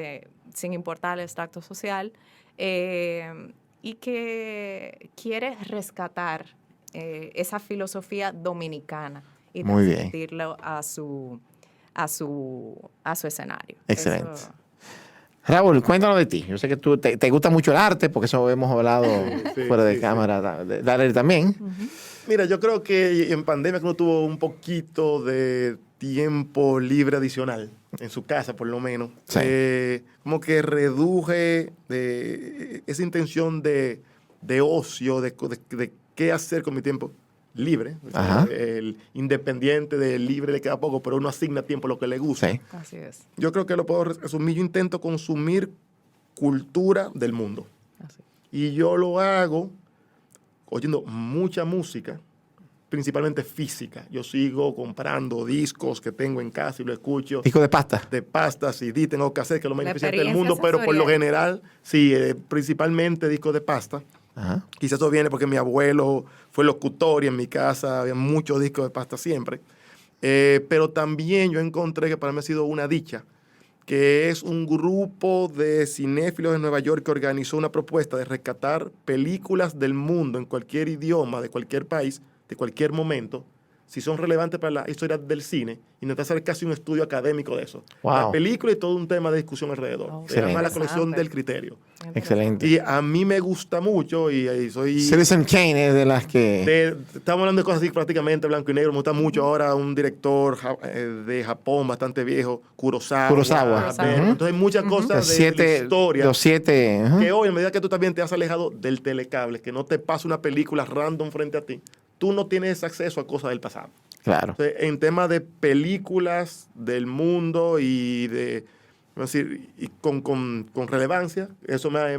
sin importar el extracto social, y que quiere rescatar esa filosofía dominicana y transmitirlo a su a su escenario. Excelente. Eso, Raúl, cuéntanos de ti. Yo sé que tú te gusta mucho el arte, porque eso hemos hablado fuera de cámara. Dale también. Mira, yo creo que en pandemia uno tuvo un poquito de tiempo libre adicional, en su casa por lo menos. Sí. Como que reduje esa intención de ocio, de qué hacer con mi tiempo libre. O sea, el independiente del libre le queda poco, pero uno asigna tiempo a lo que le gusta. Sí. así es. Yo creo que lo puedo resumir. Yo intento consumir cultura del mundo. Así. Y yo lo hago oyendo mucha música, principalmente física. Yo sigo comprando discos que tengo en casa y lo escucho. Disco de pasta. De pasta, CD, tengo cassette, que es lo más La eficiente del experiencia mundo, pero por lo sensorial. general, sí, principalmente discos de pasta. Ajá. Quizás eso viene porque mi abuelo fue locutor y en mi casa había muchos discos de pasta siempre. Pero también yo encontré que para mí ha sido una dicha, que es un grupo de cinéfilos de Nueva York que organizó una propuesta de rescatar películas del mundo en cualquier idioma, de cualquier país, de cualquier momento, si son relevantes para la historia del cine, y intentar hacer casi un estudio académico de eso. Wow. La película y todo un tema de discusión alrededor. Oh, Se llama La interesante. colección del criterio. Excelente. Y a mí me gusta mucho y soy... Citizen Kane es de las que... Estamos hablando de cosas así prácticamente blanco y negro. Me gusta mucho ahora un director de Japón bastante viejo, Kurosawa. Kurosawa. Entonces hay muchas cosas de la historia Los 7... ajá. que hoy, a medida que tú también te has alejado del telecable, que no te pasa una película random frente a ti, tú no tienes acceso a cosas del pasado. Claro. Entonces, en temas de películas del mundo y de... vamos a decir, y con relevancia, eso para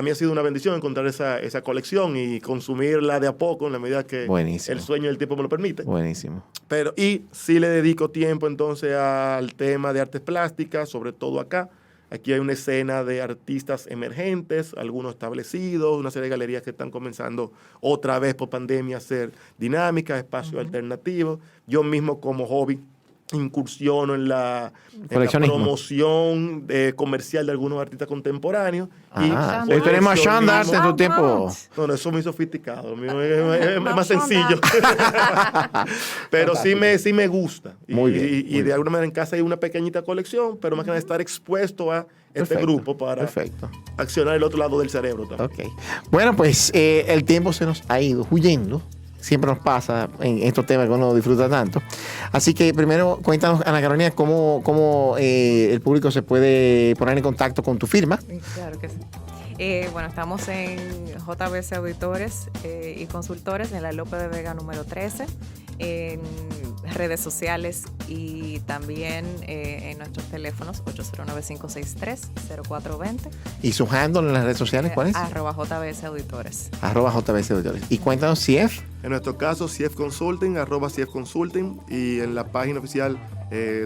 mí ha sido una bendición encontrar esa colección y consumirla de a poco en la medida que Buenísimo. el sueño y el tiempo me lo permite. Buenísimo. Y sí le dedico tiempo entonces al tema de artes plásticas, sobre todo acá. Aquí hay una escena de artistas emergentes, algunos establecidos, una serie de galerías que están comenzando otra vez por pandemia a ser dinámicas, espacios alternativos. Yo mismo como hobby incursiono en la promoción comercial de algunos artistas contemporáneos. Hoy tenemos a Sean Darcy en su tiempo. No, eso es muy sofisticado. Lo mío es más sencillo. Pero sí me gusta. Muy bien, Y muy de bien. alguna manera en casa hay una pequeñita colección, pero más que nada estar expuesto a este grupo para accionar el otro lado del cerebro también. Ok. Bueno, pues el tiempo se nos ha ido huyendo. Siempre nos pasa en estos temas que uno disfruta tanto. Así que primero cuéntanos, Ana Carolina, cómo el público se puede poner en contacto con tu firma. Claro que sí. Bueno, estamos en JBC Auditores y Consultores en la Lope de Vega número 13, en redes sociales y también en nuestros teléfonos 809-563-0420. ¿Y su handle en las redes sociales cuál es? @JBC Auditores. @JBC Auditores. Y cuéntanos, CIEF. En nuestro caso, CIEF Consulting, @CIEF Consulting, y en la página oficial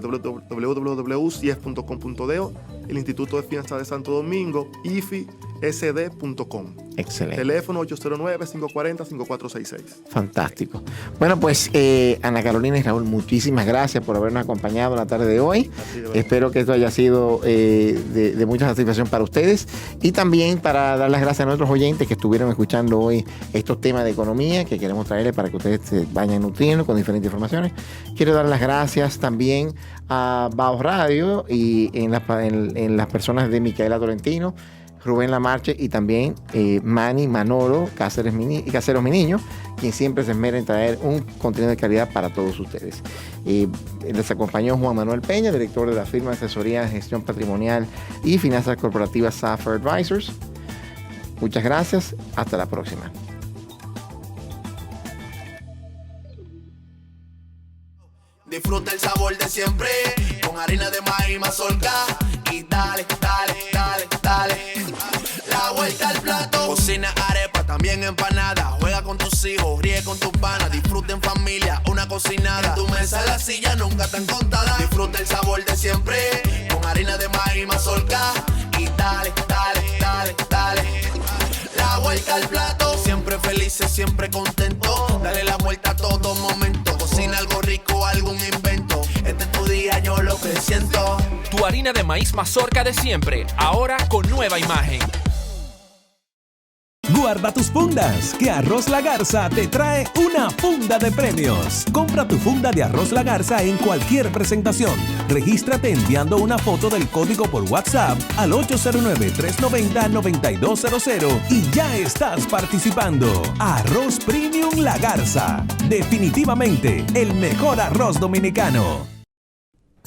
www.cief.com.do, el Instituto de Finanzas de Santo Domingo, ifisd.com. Excelente. Teléfono 809-540-5466. Fantástico. Bueno, pues Ana Carolina y Raúl, muchísimas gracias por habernos acompañado en la tarde de hoy. Espero que esto haya sido de mucha satisfacción para ustedes y también para dar las gracias a nuestros oyentes que estuvieron escuchando hoy estos temas de economía que queremos traerles para que ustedes se vayan nutriendo con diferentes informaciones. Quiero dar las gracias también a Baos Radio y en las personas de Micaela Tolentino, Rubén Lamarche y también Manolo Caseros Mi Niño, quien siempre se esmera en traer un contenido de calidad para todos ustedes. Les acompañó Juan Manuel Peña, director de la firma de asesoría de gestión patrimonial y finanzas corporativas Sapphire Advisors. Muchas gracias. Hasta la próxima. Disfruta el sabor de siempre, con harina de maíz mazorca, y dale, dale, dale, dale. La vuelta al plato. Cocina arepa, también empanada. Juega con tus hijos, ríe con tus panas. Disfruta en familia, una cocinada. En tu mesa la silla nunca tan contada. Disfruta el sabor de siempre, con harina de maíz mazorca, y dale, dale, dale, dale. La vuelta al plato. Siempre felices, siempre contentos. Dale la vuelta a todo momento. Cocina algo rico, algún invento. Este es tu día, yo lo que siento. Tu harina de maíz mazorca de siempre, ahora con nueva imagen. Guarda tus fundas, que Arroz La Garza te trae una funda de premios. Compra tu funda de Arroz La Garza en cualquier presentación. Regístrate enviando una foto del código por WhatsApp al 809-390-9200 y ya estás participando. Arroz Premium La Garza. Definitivamente el mejor arroz dominicano.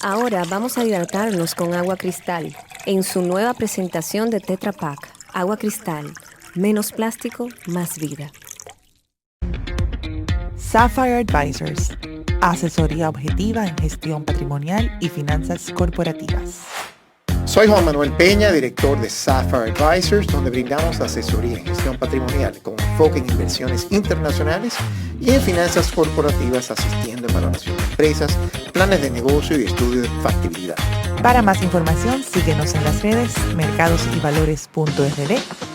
Ahora vamos a hidratarnos con agua cristal en su nueva presentación de Tetra Pak. Agua cristal. Menos plástico, más vida. Sapphire Advisors, asesoría objetiva en gestión patrimonial y finanzas corporativas. Soy Juan Manuel Peña, director de Sapphire Advisors, donde brindamos asesoría en gestión patrimonial con enfoque en inversiones internacionales y en finanzas corporativas, asistiendo en valoración de empresas, planes de negocio y estudio de factibilidad. Para más información, síguenos en las redes mercadosyvalores.rd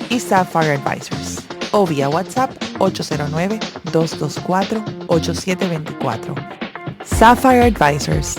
y Sapphire Advisors o vía WhatsApp 809-224-8724. Sapphire Advisors,